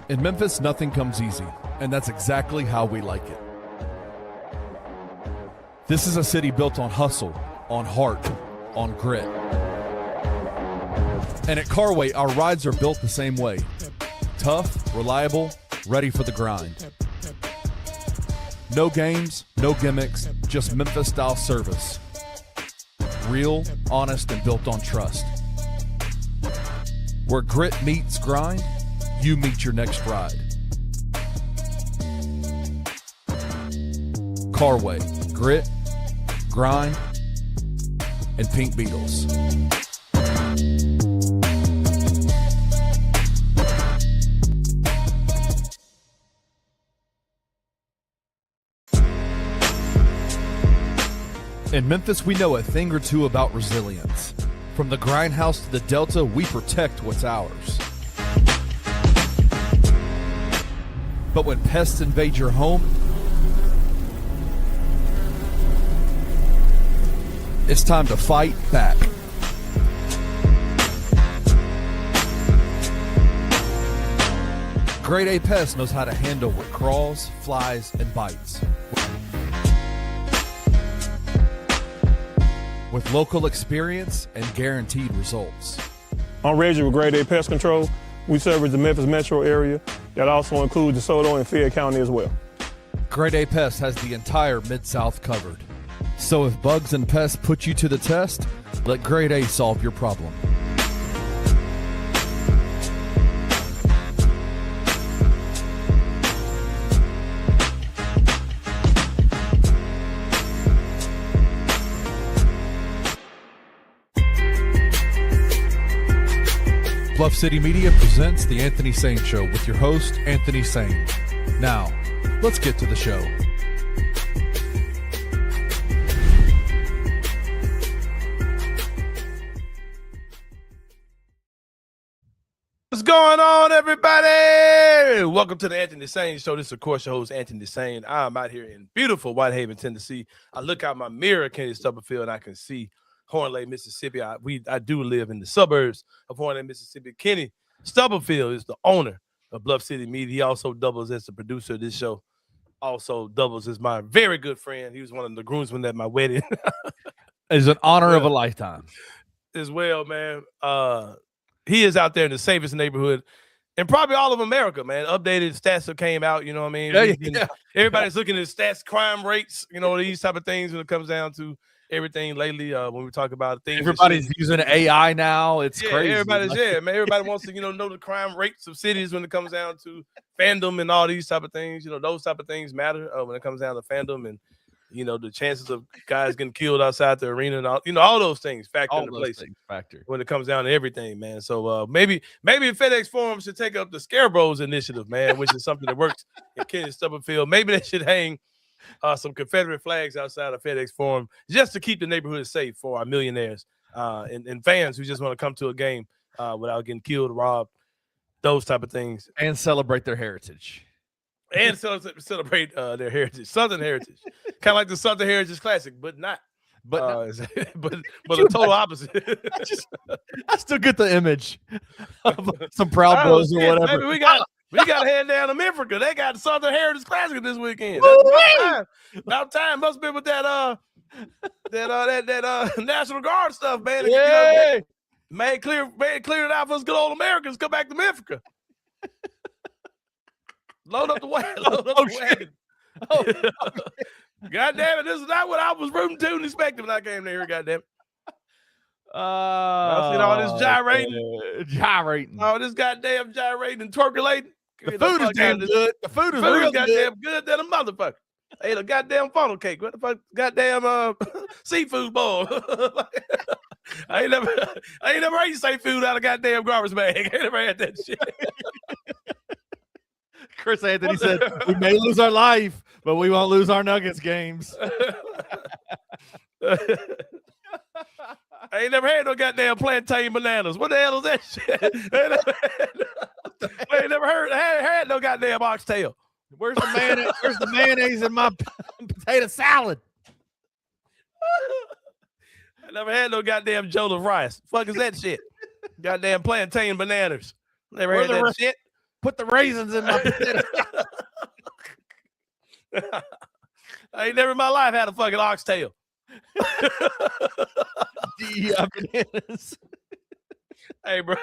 In Memphis, nothing comes easy, and that's exactly how we like it. This is a city built on hustle, on heart, on grit. And at Carway, our rides are built the same way. Tough, reliable, ready for the grind. No games, no gimmicks, just Memphis-style service. Real, honest, and built on trust. Where grit meets grind, you meet your next ride. Carway, grit, grind, and Pink Beetles. In Memphis, we know a thing or two about resilience. From the grindhouse to the Delta, we protect what's ours. But when pests invade your home, it's time to fight back. Grade A Pest knows how to handle what crawls, flies, and bites. With local experience and guaranteed results. I'm Reggie with Grade A Pest Control. We service the Memphis metro area. That also includes DeSoto and Fayette County as well. Grade A Pest has the entire Mid-South covered. So if bugs and pests put you to the test, let Grade A solve your problem. Bluff City Media presents The Anthony Sain Show with your host, Anthony Sain. Now, let's get to the show. What's going on, everybody? Welcome to the Anthony Sain Show. This is, of course, your host, Anthony Sain. I'm out here in beautiful Whitehaven, Tennessee. I look out my mirror, Kenny Stubblefield, and I can see Horn Lake, Mississippi. I do live in the suburbs of Horn Lake, Mississippi. Kenny Stubblefield is the owner of Bluff City Media. He also doubles as the producer of this show. Also doubles as my very good friend. He was one of the groomsmen at my wedding. It's an honor of a lifetime. As well, man. He is out there in the safest neighborhood and probably all of America, man. Updated stats that came out, you know what I mean? Yeah. Everybody's looking at stats, crime rates, you know, these type of things when it comes down to everything lately. When we talk about things, everybody's using AI now. It's crazy. Everybody's man. Everybody wants to, know the crime rates of cities when it comes down to fandom and all these type of things. You know, those type of things matter when it comes down to fandom and the chances of guys getting killed outside the arena and all. All those things factor into place when it comes down to everything, man. So maybe FedEx Forum should take up the Scarecrows initiative, man, which is something that works in Kenny Stubblefield. Maybe they should hang some Confederate flags outside of FedEx Forum just to keep the neighborhood safe for our millionaires and fans who just want to come to a game without getting killed, robbed, those type of things. And celebrate their heritage. And celebrate their heritage, Southern heritage. Kind of like the Southern Heritage Classic, but not. But a total opposite. I still get the image of some Proud Boys or whatever. Baby, we got to head down to Memphis. They got the Southern Heritage Classic this weekend. About time. Must be with that National Guard stuff, man. Yeah. Made clear it out for us good old Americans. Come back to Memphis. Load up the wagon. Oh, God damn it. This is not what I was rooting to and expecting when I came here, God damn it. I seen all this gyrating. All this goddamn gyrating and twerculating. The food is damn good. The food is real goddamn good than a motherfucker. I ate a goddamn funnel cake. What the fuck? Goddamn seafood bowl. I ain't never ate seafood out of goddamn garbage bag. I ain't never had that shit. Chris Anthony said, we may lose our life, but we won't lose our Nuggets games. I ain't never had no goddamn plantain bananas. What the hell is that shit? I ain't never had no goddamn oxtail. Where's the mayonnaise in my potato salad? I never had no goddamn jollof rice. Fuck is that shit? Goddamn plantain bananas. Never had that shit. Put the raisins in my potato. I ain't never in my life had a fucking oxtail. Bananas. Hey, bro.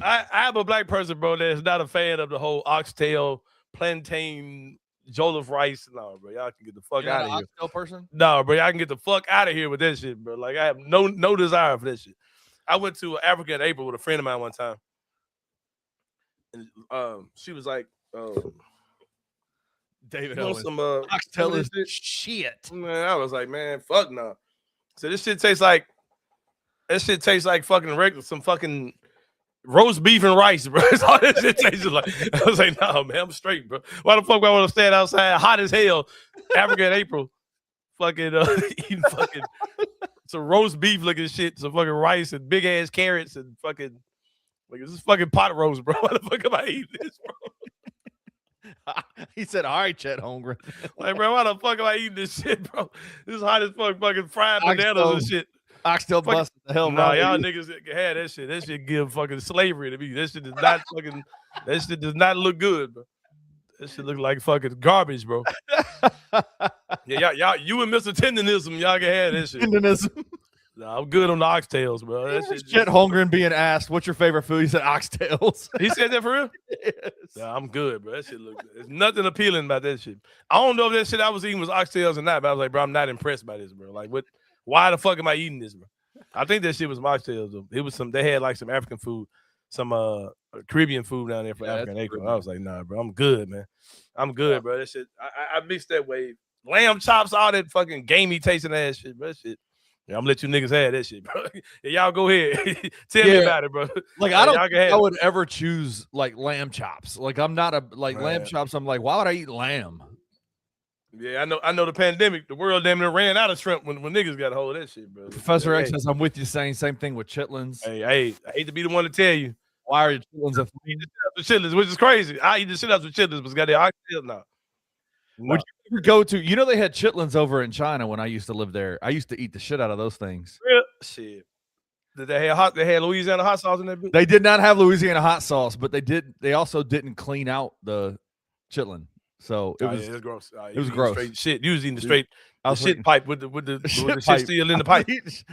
I'm a black person, bro, that's not a fan of the whole oxtail, plantain, jollof rice. No, bro, y'all can get the fuck You're out not of an here. oxtail person? No, bro, y'all can get the fuck out of here with that shit, bro. Like, I have no desire for that shit. I went to Africa in April with a friend of mine one time, and she was like, David you know, Owens. some Oxtail is shit. Man, I was like, man, fuck no. So this shit tastes like fucking regular, some fucking roast beef and rice, bro. That's all that shit tastes like. I was like, no, man, I'm straight, bro. Why the fuck would I want to stand outside hot as hell, Africa in April, fucking eating fucking some roast beef looking shit, some fucking rice and big ass carrots and fucking like this is fucking pot roast, bro. Why the fuck am I eating this, bro? He said, all right, Chet Holmgren. Like, bro, why the fuck am I eating this shit, bro? This is hot as fuck, fucking fried bananas and shit. Oxtail busted the hell. Nah, y'all niggas had that shit. That shit give fucking slavery to me. That shit does not fucking. That shit does not look good, bro. That shit look like fucking garbage, bro. Yeah, y'all, you and Mr. Tendenism, y'all can have that shit. Tendenism. Nah, I'm good on the oxtails, bro. That shit. Chet Holmgren being asked, "What's your favorite food?" He said, "Oxtails." He said that for real? Yes. Nah, I'm good, bro. That shit look good. There's nothing appealing about that shit. I don't know if that shit I was eating was oxtails or not, but I was like, bro, I'm not impressed by this, bro. Like, what? Why the fuck am I eating this, bro? I think that shit was oxtails, though. It was some. They had like some African food, some Caribbean food down there for African April. I was like, nah, bro, I'm good, man. I'm good, bro. That shit. I mixed that wave. Lamb chops, all that fucking gamey tasting ass shit, bro. That shit. Yeah, I'm gonna let you niggas have that shit, bro. Yeah, y'all go ahead. Tell me about it, bro. Like, I don't think I would ever choose like lamb chops. Like, I'm not a lamb chops. I'm like, why would I eat lamb? Yeah, I know the pandemic, the world damn near ran out of shrimp when niggas got a hold of that shit, bro. Professor X says, I'm with you, saying same thing with chitlins. Hey, I hate to be the one to tell you. Why are your chitlins a chitlins, which is crazy. I eat the shit out with chitlins, but got the oxtail now. Would you ever go to, you know, they had chitlins over in China when I used to live there. I used to eat the shit out of those things. Shit. Did they had Louisiana hot sauce in that bitch? They did not have Louisiana hot sauce, but they also didn't clean out the chitlin. So it was gross. It was gross. Straight shit. You was eating the straight shit pipe with the shit pipe. still in the pipe.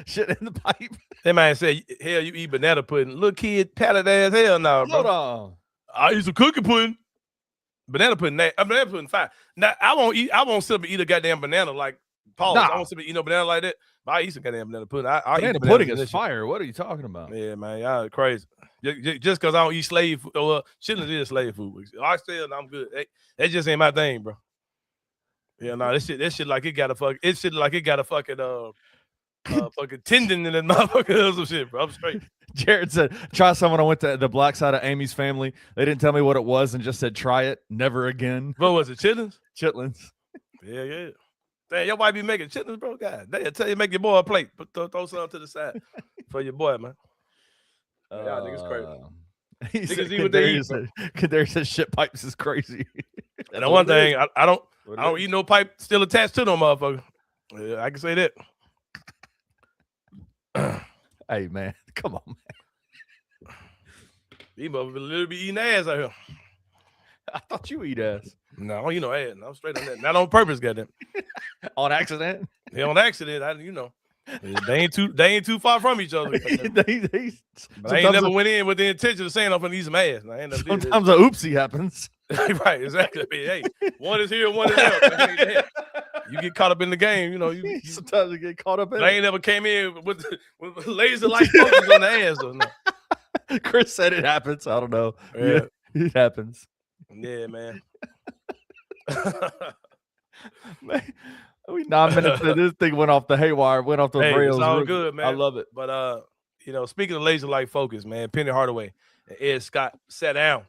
Shit in the pipe. That man said, hell, you eat banana pudding. Little kid, palate ass hell no, bro. Hold on. I eat some cookie pudding. Banana pudding, banana pudding fine. Now I won't sit up and eat a goddamn banana like Paul. I won't sit up and eat no banana like that. But I eat some goddamn banana pudding. Banana pudding is fire. What are you talking about? Yeah, man, y'all crazy. Just because I don't eat slave food, chitlins is slave food. Oxtail, I'm good. That just ain't my thing, bro. Yeah, no, this shit like it got a fucking fucking tendon in that motherfucker or some shit, bro. I'm straight. Jared said, try someone. I went to the black side of Amy's family. They didn't tell me what it was and just said, try it. Never again. What was it? Chitlins? Chitlins. Yeah. Damn, your wife be making chitlins, bro. God, they tell you make your boy a plate. Throw something to the side for your boy, man. Y'all niggas crazy. Niggas eat what they eat. Kadari says shit pipes is crazy. And the one thing, I don't eat no pipe still attached to no motherfucker. Yeah, I can say that. Hey, man. Come on, man. These motherfuckers literally be eating ass out here. I thought you eat ass. No, you know ass. No, I'm straight on that. Not on purpose, goddamn. On accident? Yeah, on accident. They ain't too far from each other. But I ain't never went in with the intention of saying I'm gonna eat some ass. Sometimes a oopsie happens. Right, exactly. I mean, hey, one is here, one is there. You get caught up in the game, you know. Sometimes you get caught up in it. I ain't never came in with laser light focus on the ass. Or no. Chris said it happens. I don't know. Yeah, it happens. Yeah, man. Man, we 9 minutes in, this thing went off the haywire, went off the rails. It's all good, man. I love it. But speaking of laser light focus, man, Penny Hardaway and Ed Scott sat down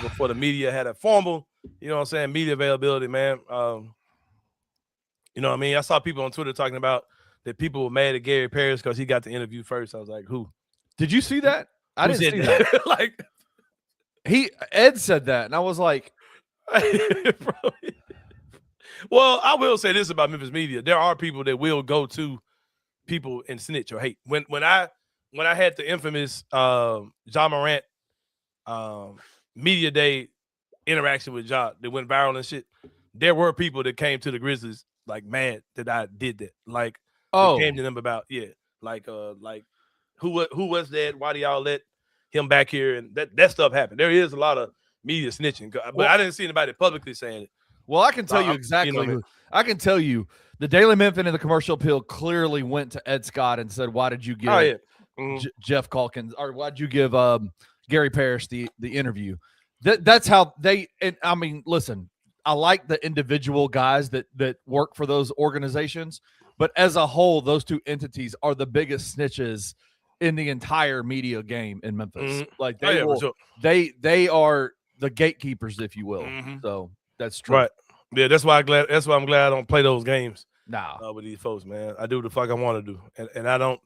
before the media had a formal, media availability, man. You know what I mean? I saw people on Twitter talking about that people were mad at Gary Parrish because he got the interview first. I was like, who? Did you see that? I didn't see that. Like, Ed said that, and I was like, well, I will say this about Memphis media. There are people that will go to people and snitch or hate. When I had the infamous John Morant media day interaction with Ja that went viral and shit, there were people that came to the Grizzlies like mad that I did that. Like, came to them about like who was that? Why do y'all let him back here? And that stuff happened. There is a lot of media snitching, but I didn't see anybody publicly saying it. Well, I can tell you exactly. You know what I mean? I can tell you the Daily Memphis and the Commercial Appeal clearly went to Ed Scott and said, "Why did you give Jeff Calkins, or why did you give Gary Parrish the interview?" That's how they. And I mean, listen, I like the individual guys that work for those organizations, but as a whole, those two entities are the biggest snitches in the entire media game in Memphis. Like they are the gatekeepers, if you will. So that's true. Right. Yeah, that's why I'm glad I don't play those games. Nah. With these folks, man. I do the fuck I want to do. And I don't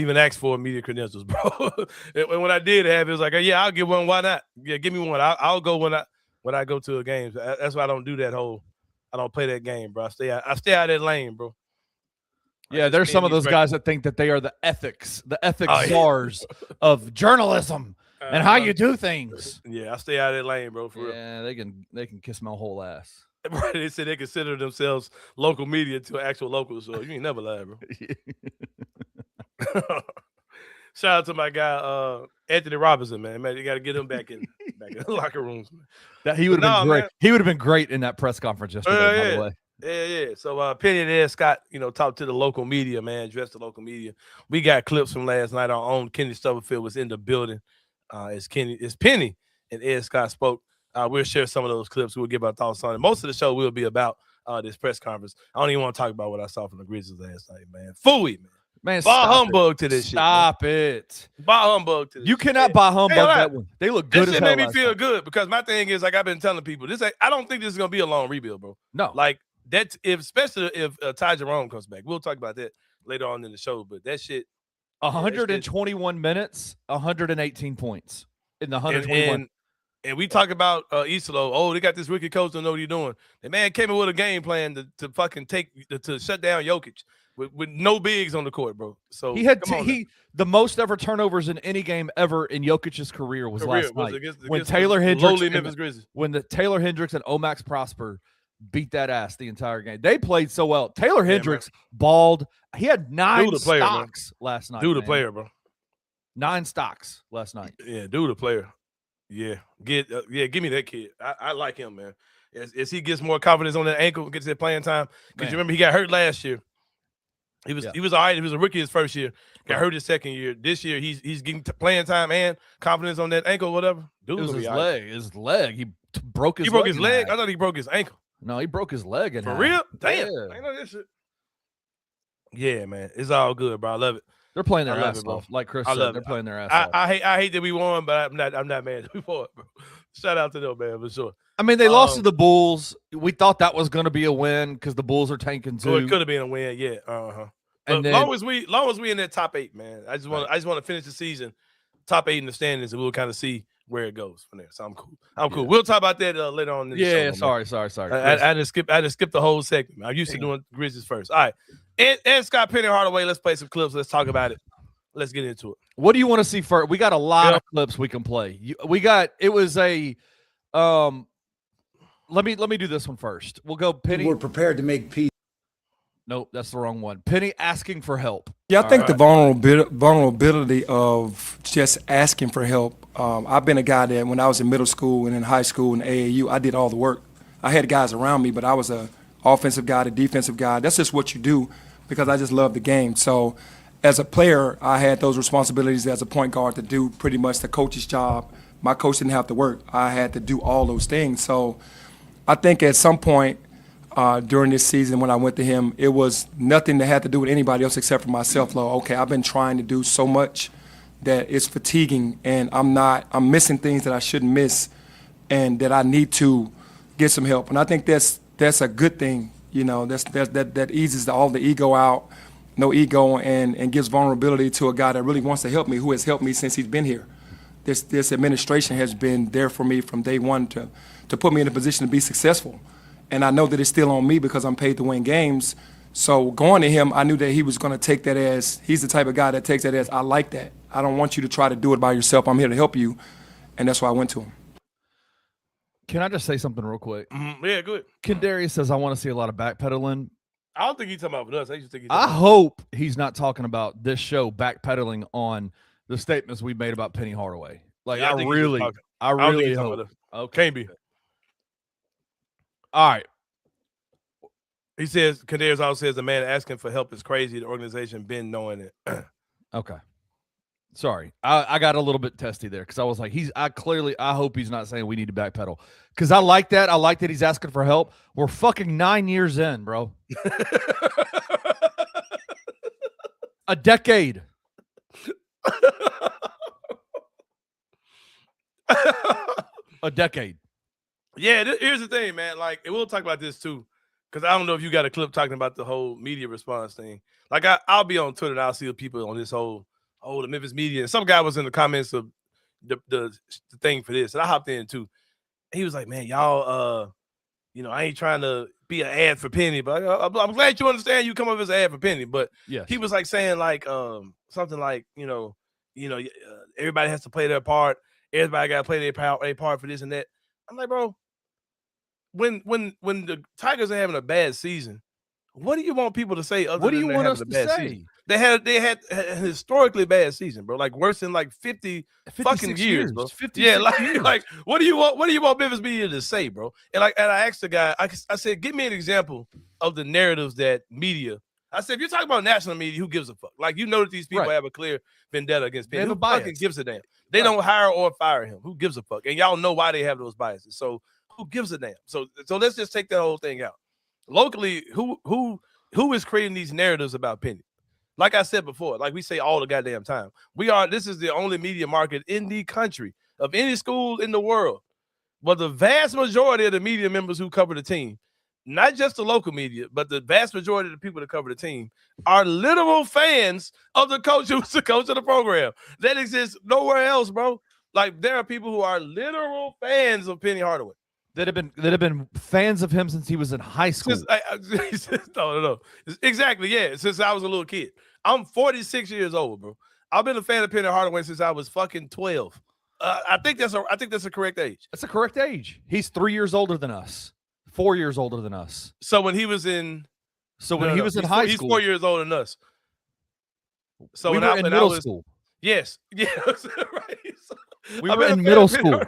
even ask for media credentials, bro. And when I did have it, was like, yeah, I'll get one. Why not? Yeah, give me one. I'll go when I go to a game. That's why I don't do that I don't play that game, bro. I stay out of that lane, bro. Yeah, there's some of those guys that think that they are the ethics czars of journalism and how you do things. Yeah, I stay out of that lane, bro. For real. Yeah, they can kiss my whole ass. Right, they say they consider themselves local media to actual locals, so you ain't never lied, bro. Shout out to my guy Anthony Robinson, man. You got to get him back in the locker rooms, man. That he would have been great. Man. He would have been great in that press conference yesterday. By the way. Yeah. So Penny and Ed Scott, talked to the local media, man. Addressed the local media. We got clips from last night. Our own Kenny Stubblefield was in the building. As Penny and Ed Scott spoke. We'll share some of those clips. We'll give our thoughts on it. Most of the show will be about this press conference. I don't even want to talk about what I saw from the Grizzlies last night, man. Fooey, man. Man, buy humbug to this shit. Stop it. Buy humbug to this You cannot buy humbug that one. They look good as hell. This shit made me feel good because my thing is, like I've been telling people, I don't think this is going to be a long rebuild, bro. No. Like, especially if Ty Jerome comes back. We'll talk about that later on in the show, but that shit. 121 minutes, 118 points in the 121. And we talk about Isolo. Oh, they got this rookie coach don't know what he's doing. The man came in with a game plan to fucking to shut down Jokic with no bigs on the court, bro. So he had the most ever turnovers in any game ever in Jokic's career was last night when Taylor Hendricks the Taylor Hendricks and Omax Prosper beat that ass the entire game. They played so well. Taylor Hendricks balled. He had 9 stocks last night. Dude, a player, bro. 9 stocks last night. Yeah, dude, a player. Yeah, give me that kid. I like him, man. As he gets more confidence on that ankle, gets that playing time. Because you remember he got hurt last year. He was all right. He was a rookie his first year. Got hurt his second year. This year he's getting playing time and confidence on that ankle, whatever. Dude, it was his leg. His leg. He broke his. He broke his leg. I thought he broke his ankle. No, he broke his leg. For real? Damn. I know this shit. Yeah, man. It's all good, bro. I love it. They're playing their ass off, like Chris said. They're playing their ass off. I hate that we won, but I'm not mad that we won, bro. Shout out to them, man, for sure. I mean, they lost to the Bulls. We thought that was going to be a win because the Bulls are tanking too. So it could have been a win, yeah. And then, long as we in that top 8, man. I just want to finish the season top 8 in the standings, and we'll kind of see where it goes from there. So I'm cool. Cool. We'll talk about that later on in the show. Sorry. I just skipped the whole segment. I'm used to doing Grizzlies first. All right. Ed Scott, Penny Hardaway. Let's play some clips. Let's talk about it. Let's get into it. What do you want to see first? We got a lot of clips we can play. Let me do this one first. We'll go Penny. We're prepared to make peace. Nope, that's the wrong one. Penny asking for help. Yeah, I think the vulnerability of just asking for help. I've been a guy that when I was in middle school and in high school and AAU, I did all the work. I had guys around me, but I was a offensive guy, a defensive guy. That's just what you do because I just love the game. So as a player, I had those responsibilities as a point guard to do pretty much the coach's job. My coach didn't have to work. I had to do all those things. So I think at some point during this season when I went to him, it was nothing that had to do with anybody else except for myself. Like, okay, I've been trying to do so much that it's fatiguing, and I'm missing things that I shouldn't miss, and that I need to get some help. And I think that's a good thing. You know, that eases all the ego out. No ego, and gives vulnerability to a guy that really wants to help me, who has helped me since he's been here. This administration has been there for me from day one to put me in a position to be successful. And I know that it's still on me because I'm paid to win games. So going to him, I knew that he was going to take that as, he's the type of guy that takes that as, I like that. I don't want you to try to do it by yourself. I'm here to help you. and that's why I went to him. Can I just say something real quick? Yeah, good. Kendarius says, I want to see a lot of backpedaling. I don't think he's talking about with us. I just think I hope he's not talking about this show backpedaling on the statements we made about Penny Hardaway. Like, yeah, I really hope. Okay. Can't be. All right. He says, Kendarius also says the man asking for help is crazy. The organization been knowing it. Okay. Sorry. I got a little bit testy there because I was like, I hope he's not saying we need to backpedal. Because I like that. I like that he's asking for help. We're fucking 9 years in, bro. A decade. A decade. Yeah, here's the thing, man. Like, and we'll talk about this too. Because I don't know if you got a clip talking about the whole media response thing. Like, I'll be on Twitter and I'll see people on this whole, the Memphis media. And some guy was in the comments of the thing for this. And I hopped in too. He was like, man, y'all, I ain't trying to be an ad for Penny, but I'm glad you understand you come up as an ad for Penny. But yes. He was like saying like something like, everybody has to play their part. Everybody got to play their part for this and that. I'm like, bro, when the Tigers are having a bad season, what do you want people to say? What do you want us to say? Season? They had a historically bad season, bro. Like worse than like 50 fucking years, bro. 50 years. Like what do you want Memphis media to say, bro? And I asked the guy, I said, give me an example of the narratives that media. I said, if you're talking about national media, who gives a fuck? Like, you know that these people have a clear vendetta against Penny. Who fucking gives a damn? They don't hire or fire him. Who gives a fuck? And y'all know why they have those biases. So who gives a damn? So let's just take that whole thing out. Locally, who is creating these narratives about Penny? Like I said before, like we say all the goddamn time, this is the only media market in the country of any school in the world. But the vast majority of the media members who cover the team, not just the local media, but the vast majority of the people that cover the team are literal fans of the coach who's the coach of the program. That exists nowhere else, bro. Like there are people who are literal fans of Penny Hardaway. That have been fans of him since he was in high school. No. Exactly, yeah. Since I was a little kid. I'm 46 years old, bro. I've been a fan of Penny Hardaway since I was fucking 12. I think that's a correct age. That's a correct age. He's 3 years older than us. 4 years older than us. So when he was in high school, he's 4 years older than us. So we were in middle school. Yes, right. We were in middle school.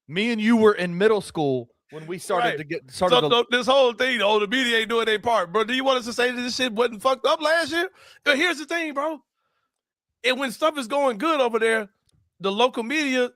Me and you were in middle school when we started to get started. So this whole thing, the media ain't doing their part, bro. Do you want us to say that this shit wasn't fucked up last year? But here's the thing, bro. And when stuff is going good over there, the local media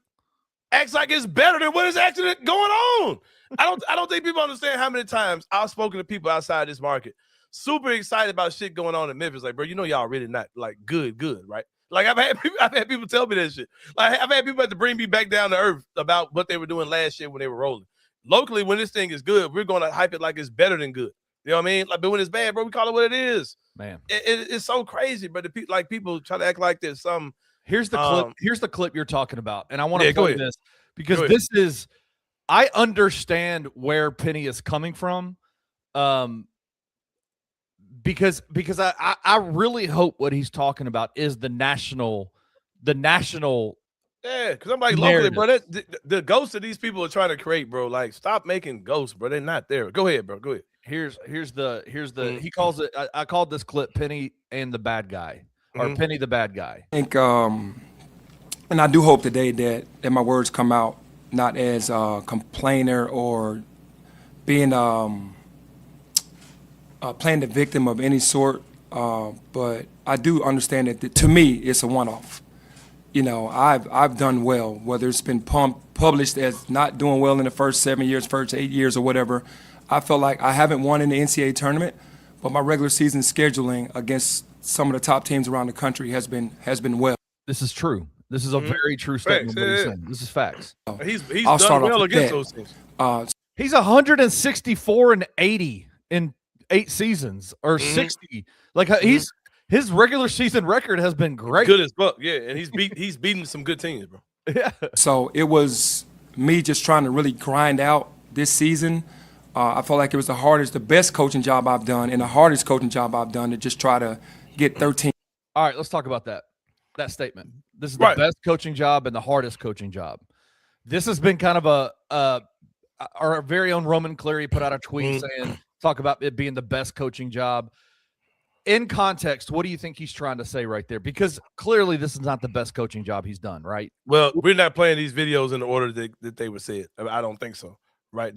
acts like it's better than what is actually going on. I don't think people understand how many times I've spoken to people outside this market, super excited about shit going on in Memphis. Like, bro, y'all really not like good, right? Like I've had people tell me that shit. Like I've had people have to bring me back down to earth about what they were doing last year when they were rolling. Locally, when this thing is good, we're gonna hype it like it's better than good. You know what I mean? Like, but when it's bad, bro, we call it what it is. Man, it's so crazy. But people try to act like there's some. Here's the clip. Here's the clip you're talking about, and I want to play this because this is. I understand where Penny is coming from, because I really hope what he's talking about is the national. Yeah, because I'm like locally, bro. The ghosts that these people are trying to create, bro. Like, stop making ghosts, bro. They're not there. Go ahead, bro. Go ahead. Here's the he calls it. I called this clip "Penny and the Bad Guy" or "Penny the Bad Guy." I think, and I do hope today that my words come out not as a complainer or being playing the victim of any sort, but I do understand that to me it's a one-off. I've done well, whether it's been published as not doing well in the first 7 years, first 8 years, or whatever. I felt like I haven't won in the NCAA tournament, but my regular season scheduling against some of the top teams around the country has been well. This is true. This is a very true statement. What he's saying. This is facts. He's done well against those things. He's 164-80 in 8 seasons or 60. Like his regular season record has been great. Good as fuck, yeah. And he's beating some good teams, bro. Yeah. So it was me just trying to really grind out this season. I felt like it was the best coaching job I've done, and the hardest coaching job I've done to just try to get 13. All right, let's talk about that statement. This is the best coaching job and the hardest coaching job. This has been kind of our very own Roman Cleary put out a tweet saying, talk about it being the best coaching job. In context, what do you think he's trying to say right there? Because clearly this is not the best coaching job he's done, right? Well, we're not playing these videos in the order that they were said. I don't think so, right?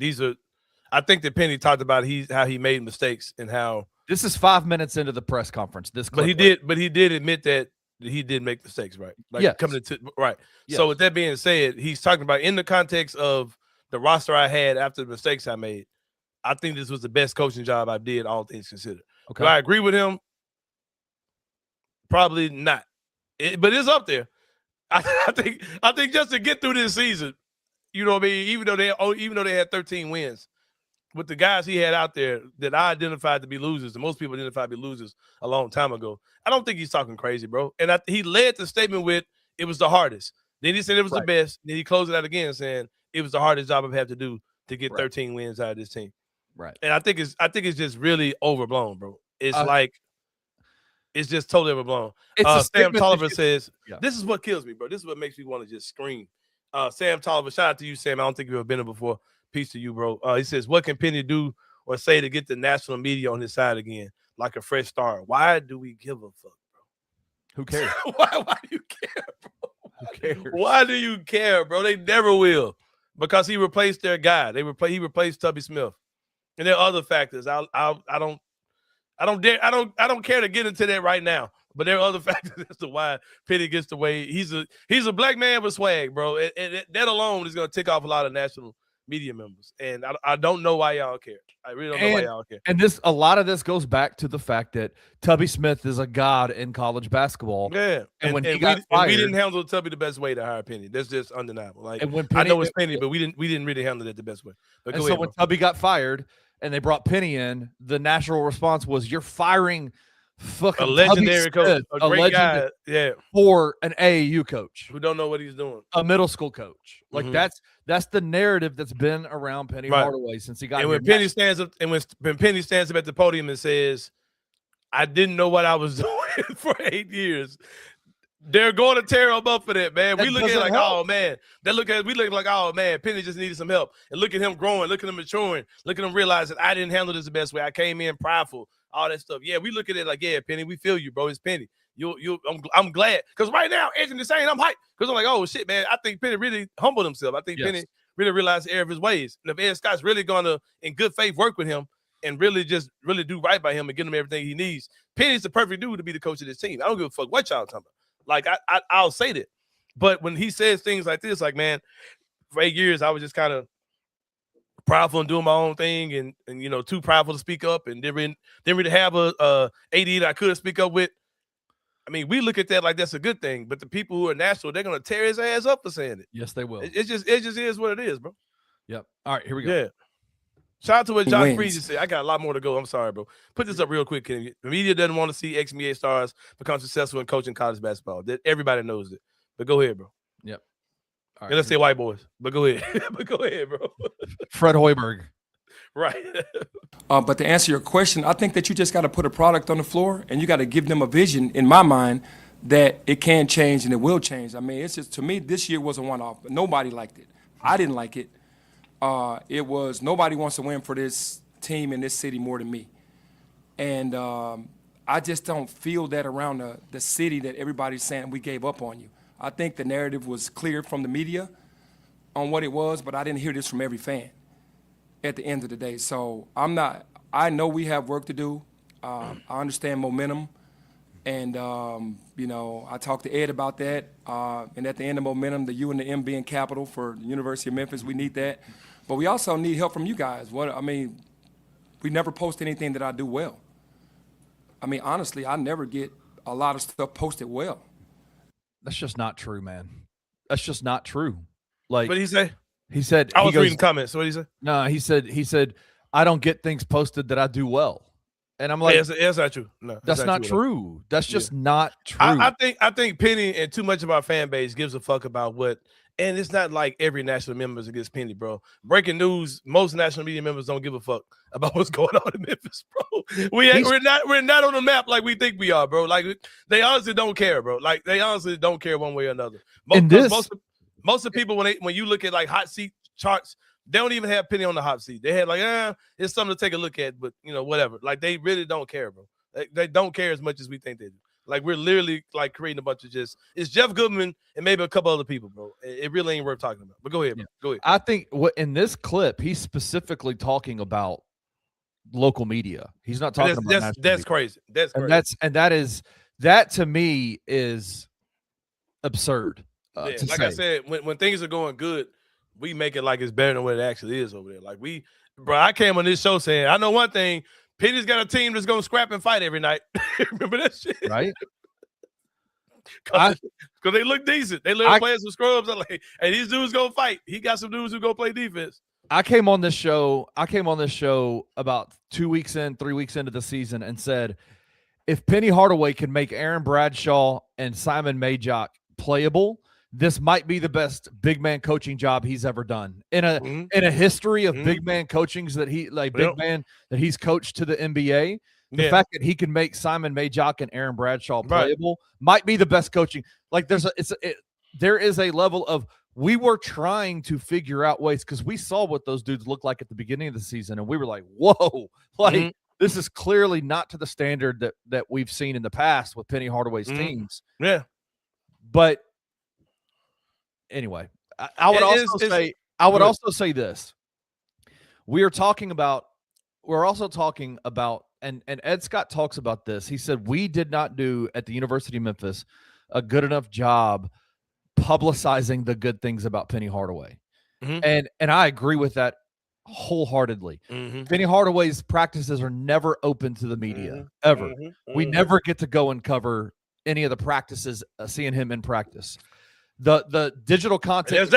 I think that Penny talked about how he made mistakes and how. This is 5 minutes into the press conference. But he did admit that he did make mistakes, right? Like coming into right. Yes. So with that being said, he's talking about in the context of the roster I had after the mistakes I made. I think this was the best coaching job I did, all things considered. Okay. Do I agree with him? Probably not. But it's up there. I think just to get through this season, you know what I mean? Even though they had 13 wins, with the guys he had out there that I identified to be losers, and most people identified to be losers a long time ago, I don't think he's talking crazy, bro. And he led the statement with it was the hardest. Then he said it was the best. Then he closed it out again saying it was the hardest job I've had to do to get 13 wins out of this team. Right. And I think it's just really overblown, bro. It's just totally overblown. Sam Tolliver says, this is what kills me, bro. This is what makes me want to just scream. Sam Tolliver, shout out to you, Sam. I don't think you've ever been here before. Peace to you, bro. He says, what can Penny do or say to get the national media on his side again, like a fresh start? Why do we give a fuck, bro? Who cares? Why do you care, bro? Who cares? Why do you care, bro? They never will. Because he replaced their guy. He replaced Tubby Smith. And there are other factors. I don't care to get into that right now. But there are other factors as to why Penny gets the way he's a black man with swag, bro. And that alone is going to tick off a lot of national media members. And I don't know why y'all care. I really don't know why y'all care. And a lot of this goes back to the fact that Tubby Smith is a god in college basketball. Yeah. And when he got fired, we didn't handle Tubby the best way to hire Penny. That's just undeniable. Like, and when Penny, I know it's Penny, but we didn't really handle it the best way. But and so when Tubby got fired and they brought Penny in, the natural response was, you're firing fucking a legendary coach, a great guy, for an AAU coach who don't know what he's doing, a middle school coach. Like that's the narrative that's been around Penny Hardaway since he got. And when Penny stands up, and when Penny stands up at the podium and says, "I didn't know what I was doing for 8 years," they're going to tear him up for that, man. We look at it like, oh man, we look like, oh man, Penny just needed some help, and look at him growing, look at him maturing, look at him realize that I didn't handle this the best way. I came in prideful. All that stuff. Yeah, we look at it like, yeah, Penny, we feel you, bro. It's Penny. I'm glad. Because right now, Anthony Sain, I'm hyped. Because I'm like, oh, shit, man. I think Penny really humbled himself. I think Penny really realized the error of his ways. And if Ed Scott's really going to, in good faith, work with him and really do right by him and give him everything he needs, Penny's the perfect dude to be the coach of this team. I don't give a fuck what y'all talking about. Like, I'll say that. But when he says things like this, like, man, for 8 years, I was just kind of prideful and doing my own thing and you know, too prideful to speak up and didn't really have a AD that I could speak up with. I mean, we look at that like that's a good thing, but the people who are national, they're gonna tear his ass up for saying it. Yes, they will. It just is what it is, bro. Yep. All right, here we go. Yeah. Shout out to what John Freeze said. I got a lot more to go. I'm sorry, bro. Put this up real quick, Kenny. The media doesn't want to see ex-NBA stars become successful in coaching college basketball. Everybody knows it. But go ahead, bro. Yep. All right, let's say white boys, but go ahead. Go ahead, bro. Fred Hoiberg. Right. But to answer your question, I think that you just got to put a product on the floor and you got to give them a vision, in my mind, that it can change and it will change. I mean, it's just, to me, this year was a one-off. But nobody liked it. I didn't like it. It was, nobody wants to win for this team in this city more than me. And I just don't feel that around the city that everybody's saying we gave up on you. I think the narrative was clear from the media on what it was, but I didn't hear this from every fan at the end of the day. So I know we have work to do. I understand momentum. And, you know, I talked to Ed about that. And at the end of momentum, the U and the M being capital for the University of Memphis, we need that. But we also need help from you guys. We never post anything that I do well. I mean, honestly, I never get a lot of stuff posted well. That's just not true, man. That's just not true. Like, what did he say? He said, I was reading comments. What did he say? No, he said, I don't get things posted that I do well. And I'm like, hey, that's not true. No, that's not true. That's just not true. I think Penny and too much of our fan base gives a fuck about what And it's not like every national member is against Penny, bro. Breaking news: most national media members don't give a fuck about what's going on in Memphis, bro. We're not on the map like we think we are, bro. Like they honestly don't care, bro. Like they honestly don't care one way or another. Most of the people when you look at like hot seat charts, they don't even have Penny on the hot seat. They had like, it's something to take a look at, but whatever. Like they really don't care, bro. They don't care as much as we think they do. Like we're literally like creating a bunch of it's Jeff Goodman and maybe a couple other people, bro. It really ain't worth talking about. But go ahead, bro. Go ahead. I think in this clip, he's specifically talking about local media. He's not talking about that's crazy. That's crazy. That to me is absurd. Like I said, when things are going good, we make it like it's better than what it actually is over there. Like bro, I came on this show saying, I know one thing. Penny's got a team that's going to scrap and fight every night. Remember that shit? Right. Because they look decent. They literally playing some scrubs. I'm like, hey, these dudes going to fight. He got some dudes who go play defense. I came on this show about 3 weeks into the season and said, if Penny Hardaway can make Aaron Bradshaw and Simon Majock playable, this might be the best big man coaching job he's ever done in a history of big man coachings that he's coached to the NBA. The fact that he can make Simon Majock and Aaron Bradshaw playable might be the best coaching. Like there is a level of, we were trying to figure out ways because we saw what those dudes looked like at the beginning of the season, and we were like, whoa, like this is clearly not to the standard that we've seen in the past with Penny Hardaway's teams. Yeah, but. Anyway, I would also say this. We're also talking about, and Ed Scott talks about this. He said, we did not do at the University of Memphis a good enough job publicizing the good things about Penny Hardaway. And I agree with that wholeheartedly. Penny Hardaway's practices are never open to the media, ever. We never get to go and cover any of the practices, seeing him in practice. The digital content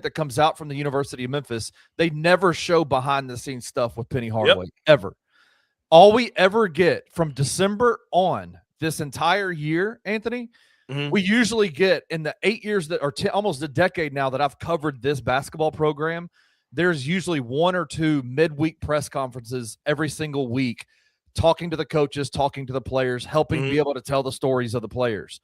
that comes out from the University of Memphis, they never show behind the scenes stuff with Penny Hardaway ever. All we ever get from December on this entire year, Anthony, we usually get in the 8 years that are almost a decade now that I've covered this basketball program. There's usually 1 or 2 midweek press conferences every single week, talking to the coaches, talking to the players, helping be able to tell the stories of the players.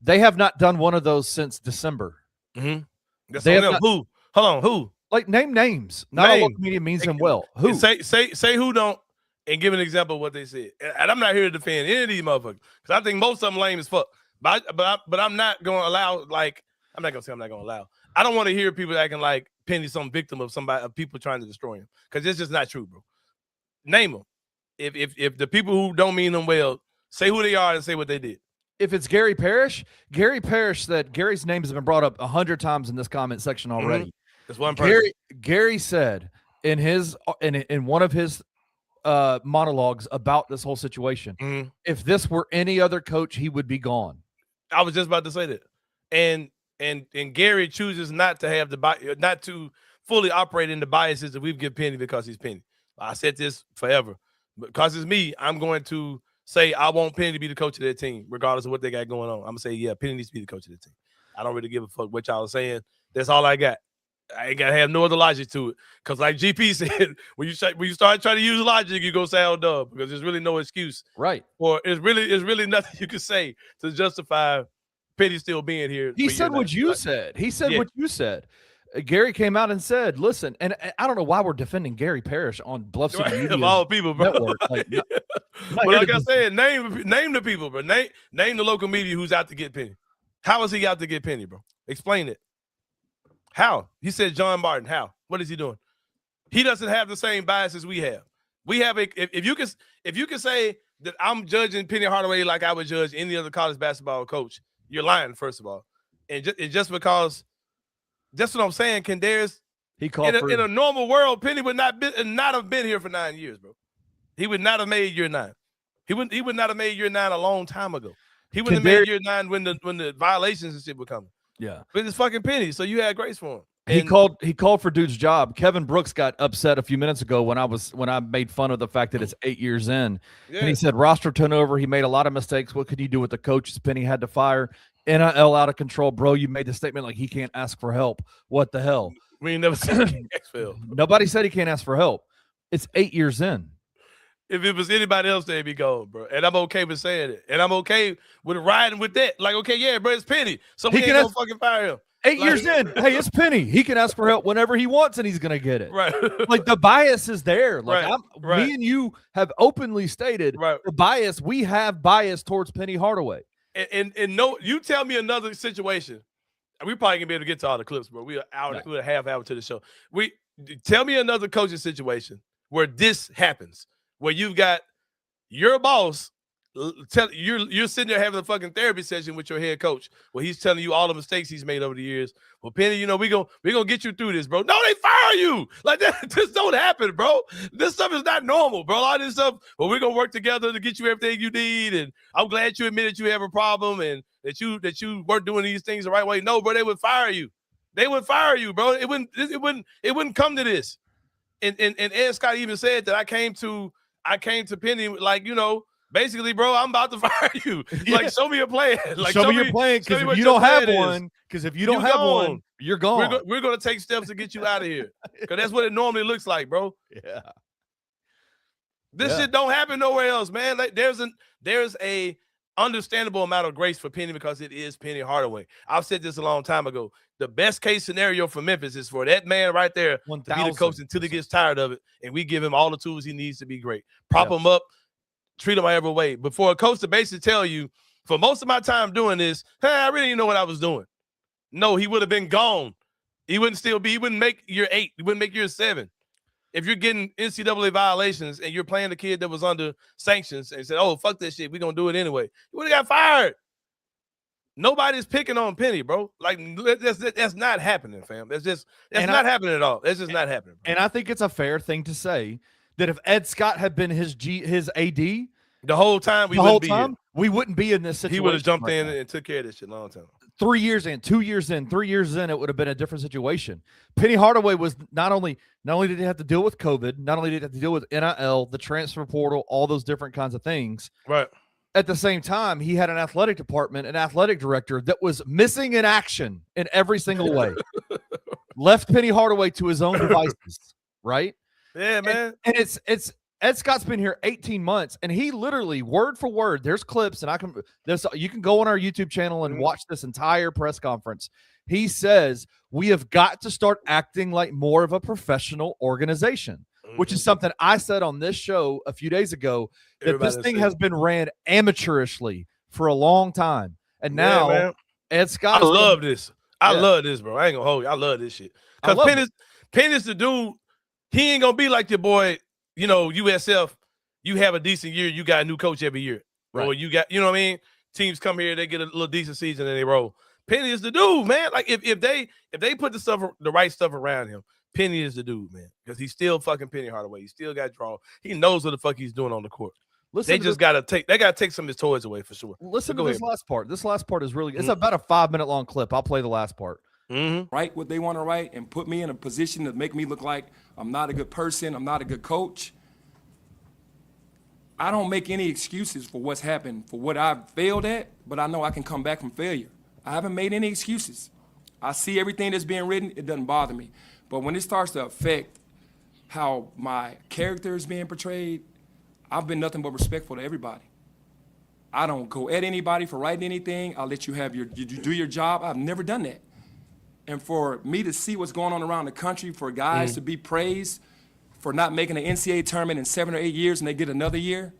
They have not done one of those since December. Who? Hold on, who? Like name names. Not all local media means them well. Who? Say who don't, and give an example of what they said. And I'm not here to defend any of these motherfuckers because I think most of them lame as fuck. But I'm not going to allow. Like I'm not going to say I'm not going to allow. I don't want to hear people acting like Penny's some victim of people trying to destroy him because it's just not true, bro. Name them. If the people who don't mean them well, say who they are and say what they did. If it's Gary Parrish said, Gary's name has been brought up 100 times in this comment section already. That's one person. Gary said in one of his monologues about this whole situation, if this were any other coach, he would be gone. I was just about to say that. And Gary chooses not to have not to fully operate in the biases that we've given Penny because he's Penny. I said this forever. Because it's me, I'm going to say I want Penny to be the coach of their team, regardless of what they got going on. I'm gonna say, yeah, Penny needs to be the coach of the team. I don't really give a fuck what y'all are saying. That's all I got. I ain't gotta have no other logic to it. Cause like GP said, when you start trying to use logic, you go sound dumb because there's really no excuse. Right. Or it's really nothing you can say to justify Penny still being here. He said what you said. He said what you said. Gary came out and said, listen, and I don't know why we're defending Gary Parrish on Bluff City Media of all people, bro. Network. Like, but like I said, name the people, bro. Name the local media who's out to get Penny. How is he out to get Penny, bro? Explain it. How? He said John Martin. How? What is he doing? He doesn't have the same biases we have. We have if you can say that I'm judging Penny Hardaway like I would judge any other college basketball coach, you're lying, first of all. And just because. That's what I'm saying. In a normal world, Penny would not have been here for 9 years, bro. He would not have made year 9. He would not have made year 9 a long time ago. He would have made year 9 when the violations and shit were coming. Yeah, but it's fucking Penny, so you had grace for him. And he called for dude's job. Kevin Brooks got upset a few minutes ago when I made fun of the fact that it's 8 years in, and he said roster turnover. He made a lot of mistakes. What could you do with the coaches Penny had to fire? NIL out of control, bro. You made the statement like he can't ask for help. What the hell? We ain't never seen XFL. Nobody said he can't ask for help. It's 8 years in. If it was anybody else, they'd be gone, bro. And I'm okay with saying it. And I'm okay with riding with that. Like, okay, yeah, bro, it's Penny. So we ain't gonna fucking fire him. 8 years in. Hey, it's Penny. He can ask for help whenever he wants, and he's going to get it. Right. Like, the bias is there. Like, Right. Me and you have openly stated the bias. We have bias towards Penny Hardaway. And no, you tell me another situation. We probably can be able to get to all the clips, bro. We're a half hour to the show. Tell me another coaching situation where this happens, where you've got your boss you're sitting there having a fucking therapy session with your head coach where he's telling you all the mistakes he's made over the years. Well, Penny, we're gonna get you through this, bro. No, they fire you. Like that, this don't happen, bro. This stuff is not normal, bro. All this stuff, well, we're gonna work together to get you everything you need. And I'm glad you admitted you have a problem and that you weren't doing these things the right way. No, bro, they would fire you. They would fire you, bro. It wouldn't come to this. And Ed Scott even said that I came to Penny like, basically, bro, I'm about to fire you. Like, show me a plan. Like, show me your plan, because if you don't have one, one, you're gone. We're going to take steps to get you out of here, because that's what it normally looks like, bro. Yeah. This shit don't happen nowhere else, man. Like, there's a understandable amount of grace for Penny because it is Penny Hardaway. I've said this a long time ago. The best case scenario for Memphis is for that man right there to be the coach until he gets tired of it, and we give him all the tools he needs to be great. Prop him up. Treat them every way. But for a coach to basically tell you, for most of my time doing this, I really didn't know what I was doing. No, he would have been gone. He wouldn't make year 8. He wouldn't make year 7. If you're getting NCAA violations and you're playing the kid that was under sanctions and said, oh, fuck that shit, we're going to do it anyway, he would have got fired. Nobody's picking on Penny, bro. Like, that's not happening, fam. That's not happening at all. That's just not happening. Bro. And I think it's a fair thing to say that if Ed Scott had been his AD the whole time, we wouldn't be in this situation. He would have jumped in and took care of this shit a long time. 3 years in, 2 years in, 3 years in, it would have been a different situation. Penny Hardaway was not only did he have to deal with COVID, not only did he have to deal with NIL, the transfer portal, all those different kinds of things. Right. At the same time, he had an athletic department, an athletic director that was missing in action in every single way. Left Penny Hardaway to his own devices, right? Yeah, man. And it's Ed Scott's been here 18 months, and he literally, word for word, there's clips, and you can go on our YouTube channel and watch this entire press conference. He says, we have got to start acting like more of a professional organization, which is something I said on this show a few days ago, that this thing has been ran amateurishly for a long time. And now Ed Scott. I love this. I love this, bro. I ain't gonna hold you. I love this shit. Because Penn is the dude. He ain't gonna be like your boy, USF. You have a decent year, you got a new coach every year. Right. Or you got, what I mean? Teams come here, they get a little decent season and they roll. Penny is the dude, man. Like if they put the right stuff around him, Penny is the dude, man. Because he's still fucking Penny Hardaway. He still got draw. He knows what the fuck he's doing on the court. They gotta take some of his toys away for sure. Listen to this last part. This last part is really it's about a 5-minute long clip. I'll play the last part. Write what they want to write and put me in a position to make me look like I'm not a good person, I'm not a good coach. I don't make any excuses for what's happened, for what I've failed at, but I know I can come back from failure. I haven't made any excuses. I see everything that's being written, it doesn't bother me. But when it starts to affect how my character is being portrayed, I've been nothing but respectful to everybody. I don't go at anybody for writing anything. I'll let you do your job. I've never done that. And for me to see what's going on around the country, for guys to be praised for not making an NCAA tournament in 7 or 8 years and they get another year,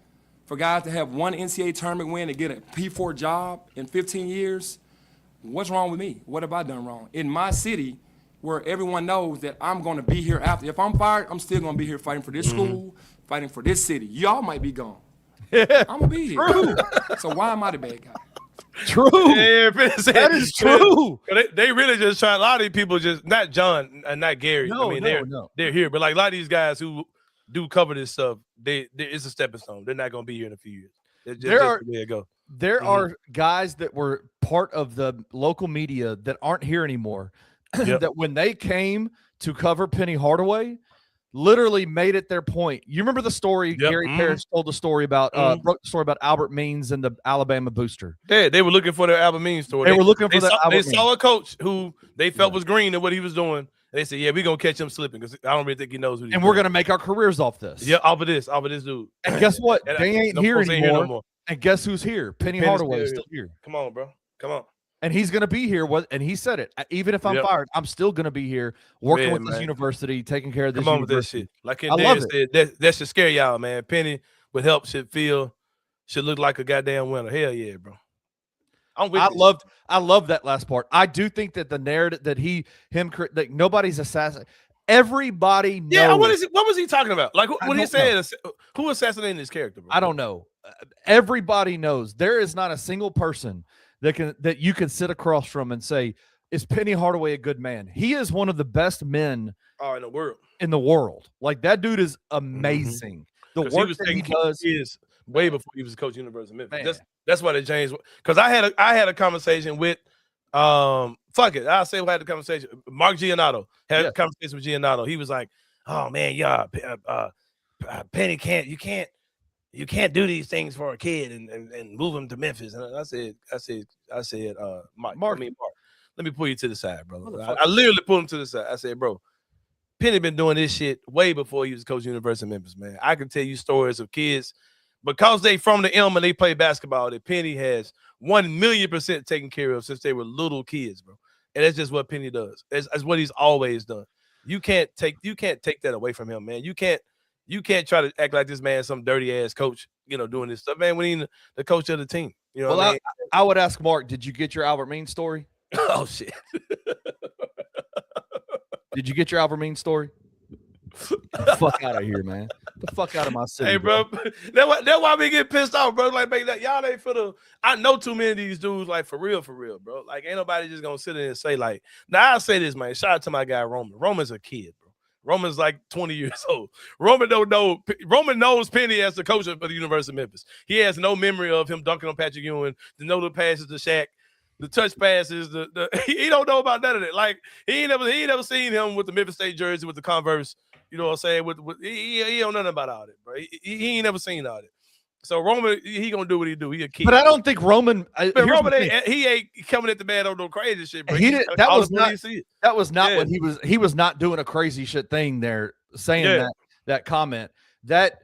for guys to have one NCAA tournament win and get a P4 job in 15 years, what's wrong with me? What have I done wrong? In my city, where everyone knows that I'm going to be here after. If I'm fired, I'm still going to be here fighting for this school, fighting for this city. Y'all might be gone. I'm going to be here. True. So why am I the bad guy? True. Yeah, that is true. They really just try. A lot of these people just, not John and not Gary. They're here, but like a lot of these guys who do cover this stuff, it's a stepping stone. They're not going to be here in a few years. There are guys that were part of the local media that aren't here anymore. That when they came to cover Penny Hardaway, literally made it their point. You remember the story? Gary Parrish told the story about wrote the story about Albert Means and the Alabama booster. Yeah, they were looking for their Albert Means story. They were looking for They saw a coach who they felt was green in what he was doing. They said, "Yeah, we're gonna catch him slipping because I don't really think he knows what he's and doing. we're gonna make our careers off this." Yeah, off of this dude. And guess what? They ain't here anymore. No more. And guess who's here? Penny Hardaway is still here. Come on, bro. Come on. And he's going to be here. And he said it. Even if I'm fired, I'm still going to be here working with this university, taking care of this university. Come on with that shit. Like Ken said, that should scare y'all, man. Penny with help should look like a goddamn winner. Hell yeah, bro. I love that last part. I do think that the narrative that that nobody's assassin. Everybody knows. Yeah, what was he talking about? Like what he said, who assassinated his character, bro? I don't know. Everybody knows. There is not a single person that you can sit across from and say, is Penny Hardaway a good man? He is one of the best men in the world. Like, that dude is amazing. The work that he does is way before he was coach University of Memphis. That's why they changed. Because I had a conversation with fuck it. I'll say who had the conversation. Mark Giannotto had a conversation with Giannotto. He was like, "Oh man, Penny you can't do these things for a kid and move him to Memphis." And I said, Mark, let me pull you to the side, brother. I literally pulled him to the side. I said, bro, Penny been doing this shit way before he was coach University of Memphis, man. I can tell you stories of kids because they from the M and they play basketball that Penny has 1,000,000% taken care of since they were little kids, bro. And that's just what Penny does. That's what he's always done. You can't take that away from him, man. You can't try to act like this man some dirty ass coach, doing this stuff, man. When he's the coach of the team, Well, what I mean? I would ask Mark, did you get your Albert Means story? Oh shit! Did you get your Albert Means story? Get the fuck out of here, man. Get the fuck out of my city. Hey, bro. That's why we get pissed off, bro. Like, man, y'all ain't for the. I know too many of these dudes, like, for real, bro. Like, ain't nobody just gonna sit in and say, like, now I'll say this, man. Shout out to my guy Roman. Roman's a kid, bro. Roman's like 20 years old. Roman knows Penny as the coach for the University of Memphis. He has no memory of him dunking on Patrick Ewing, the know the passes to Shaq, the touch passes. He don't know about none of that. Like, he ain't never seen him with the Memphis State jersey with the Converse. You know what I'm saying? He don't know nothing about all that, bro. He ain't never seen all that. So Roman, he gonna do what he do. He a kid. But I don't think Roman. He ain't coming at the man on no crazy shit, bro. That was not what he was. He was not doing a crazy shit thing there, saying that comment. That,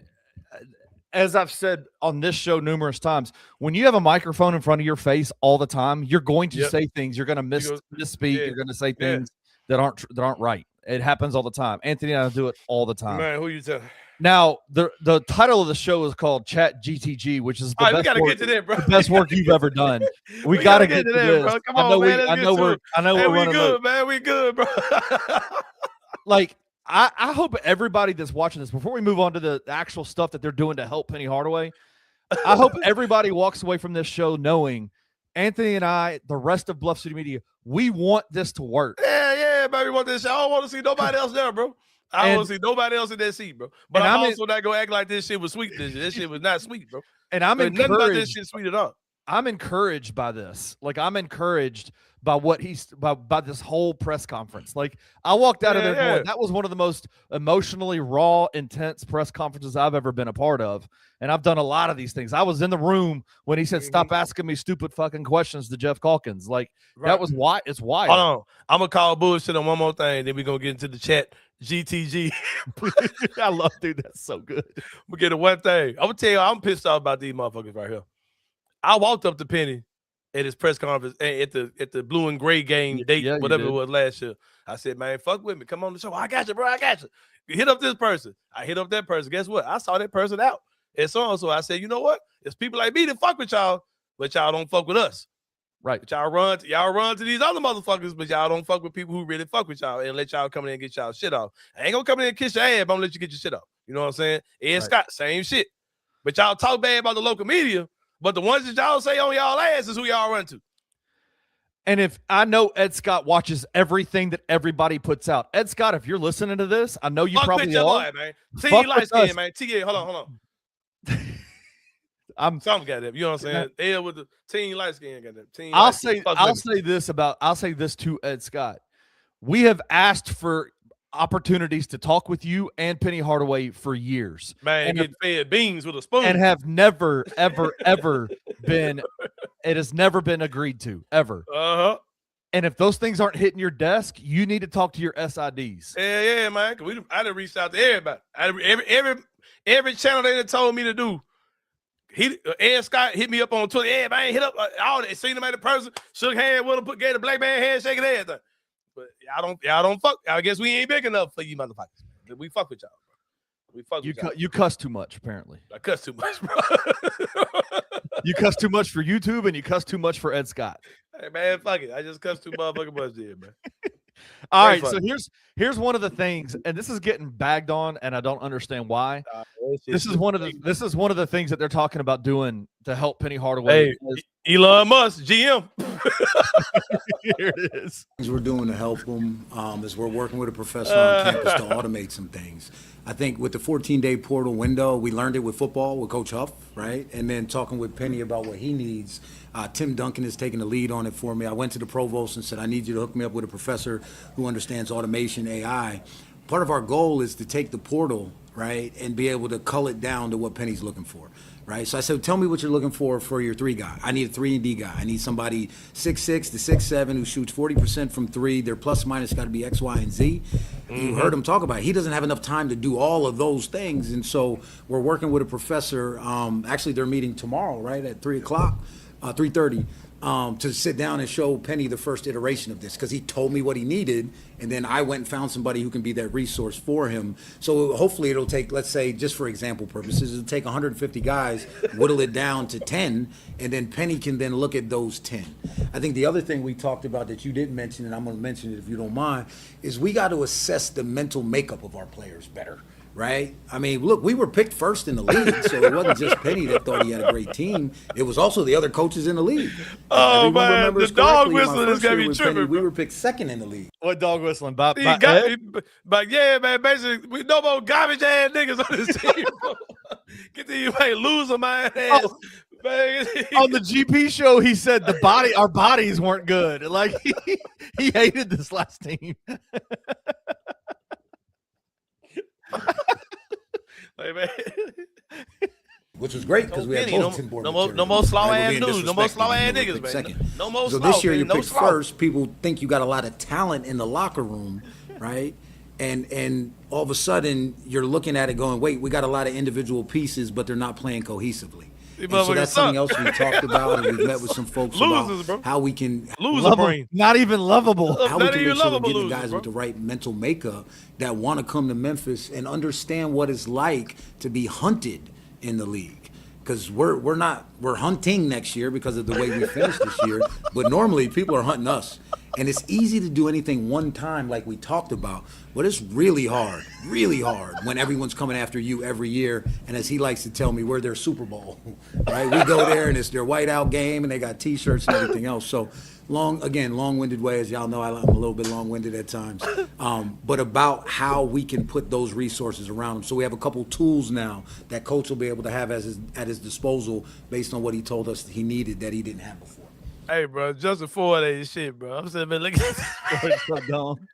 as I've said on this show numerous times, when you have a microphone in front of your face all the time, you're going to say things. You're going to misspeak. You're going to say things that aren't right. It happens all the time. Anthony and I do it all the time. Man, who you telling? Now, the title of the show is called Chat GTG, which is the best work you've ever done. We got to get to this. Bro. Come on, man. I know we're running good, late. Man. We good, bro. Like, I hope everybody that's watching this, before we move on to the actual stuff that they're doing to help Penny Hardaway, I hope everybody walks away from this show knowing Anthony and I, the rest of Bluff City Media, we want this to work. Yeah, baby, want this. I don't want to see nobody else there, bro. I don't want to see nobody else in that seat, bro. But I'm also not gonna act like this shit was sweet. This shit was not sweet, bro. And I'm encouraged. Nothing about this shit sweet at all. I'm encouraged by this. Like, I'm encouraged by what by this whole press conference. Like, I walked out of there going, that was one of the most emotionally raw, intense press conferences I've ever been a part of. And I've done a lot of these things. I was in the room when he said, "Stop asking me stupid fucking questions" to Jeff Calkins. Like, that was why it's wild. Hold on. I'm gonna call bullshit on one more thing, then we're gonna get into the chat. GTG. I love, dude. That's so good. We get to one thing. I'm gonna tell you, I'm pissed off about these motherfuckers right here. I walked up to Penny at his press conference at the blue and gray game date, whatever it was last year. I said, "Man, fuck with me. Come on the show. I got you, bro. I got you. You hit up this person. I hit up that person. Guess what? I saw that person out. And so I said, you know what? It's people like me that fuck with y'all, but y'all don't fuck with us. Right. But y'all run to these other motherfuckers, but y'all don't fuck with people who really fuck with y'all and let y'all come in and get y'all shit off. I ain't gonna come in and kiss your ass, but I'm gonna let you get your shit off. You know what I'm saying? Ed Scott, same shit. But y'all talk bad about the local media, but the ones that y'all say on y'all ass is who y'all run to. And if I know Ed Scott watches everything that everybody puts out. Ed Scott, if you're listening to this, I know you probably are. Boy, man. T.A. light skin, man. T.A. Hold on. I'm something got that. You know what I'm saying? Ed with the team light skin got that. I'll say this to Ed Scott. We have asked for opportunities to talk with you and Penny Hardaway for years. Man, and getting fed beans with a spoon. And have never, ever, ever been, it has never been agreed to, ever. Uh-huh. And if those things aren't hitting your desk, you need to talk to your SIDs. Yeah, man. I done reached out to everybody. Every channel they done told me to do. Ed Scott hit me up on Twitter. Yeah, man, hit up all that. Seen him at the person, shook hands with him, gave the black man handshake and everything. But y'all don't fuck. I guess we ain't big enough for you motherfuckers. We fuck with y'all, bro. We fuck with y'all. You cuss too much, apparently. I cuss too much, bro. You cuss too much for YouTube and you cuss too much for Ed Scott. Hey, man, fuck it. I just cuss too motherfucking much there, man. All right, so here's one of the things, and this is getting bagged on, and I don't understand why. This is one of the things that they're talking about doing to help Penny Hardaway. Hey, Elon Musk, GM. Here it is. Things we're doing to help them is we're working with a professor on campus to automate some things. I think with the 14-day portal window, we learned it with football with Coach Huff, right? And then talking with Penny about what he needs. Tim Duncan is taking the lead on it for me. I went to the provost and said, I need you to hook me up with a professor who understands automation, AI. Part of our goal is to take the portal, right, and be able to cull it down to what Penny's looking for, right? So I said, tell me what you're looking for your 3 guy. I need a 3-and-D guy. I need somebody 6'6" to 6'7" who shoots 40% from 3. Their plus minus got to be X, Y, and Z. You heard him talk about it. He doesn't have enough time to do all of those things. And so we're working with a professor. Actually, they're meeting tomorrow, right, at 3 o'clock. 3:30 to sit down and show Penny the first iteration of this, because he told me what he needed, and then I went and found somebody who can be that resource for him. So hopefully it'll take, let's say, just for example purposes, it'll take 150 guys, whittle it down to 10, and then Penny can then look at those 10. I think the other thing we talked about that you didn't mention, and I'm going to mention it if you don't mind, is we got to assess the mental makeup of our players better. Right? I mean, look, we were picked first in the league, so it wasn't just Penny that thought he had a great team. It was also the other coaches in the league. Oh, man, the dog whistling is going to be tripping. We were picked second in the league. What dog whistling? But yeah, man, basically, we no more garbage-ass niggas on this team. Get the loser, man. On the GP show, he said our bodies weren't good. Like, he hated this last team. Hey, man. Which was great because we had bulletin board material. No more slow ass dudes. No more slow ass niggas, man. Second. No more so slow. This year you picked slow. first. People think you got a lot of talent in the locker room, right? And all of a sudden you're looking at it going, wait, we got a lot of individual pieces, but they're not playing cohesively. So that's something else we talked about, and we've met with some folks about how we can not even lovable. How we can make sure we're getting guys with the right mental makeup that want to come to Memphis and understand what it's like to be hunted in the league. Because we're hunting next year because of the way we finished this year, but normally people are hunting us. And it's easy to do anything one time like we talked about, but it's really hard when everyone's coming after you every year. And as he likes to tell me, we're their Super Bowl, right? We go there and it's their whiteout game and they got T-shirts and everything else. So long-winded way, as y'all know, I'm a little bit long-winded at times, but about how we can put those resources around them. So we have a couple tools now that Coach will be able to have at his disposal based on what he told us he needed that he didn't have before. Hey, bro, Justin Ford ain't shit, bro. I'm sitting there looking at this. So dumb.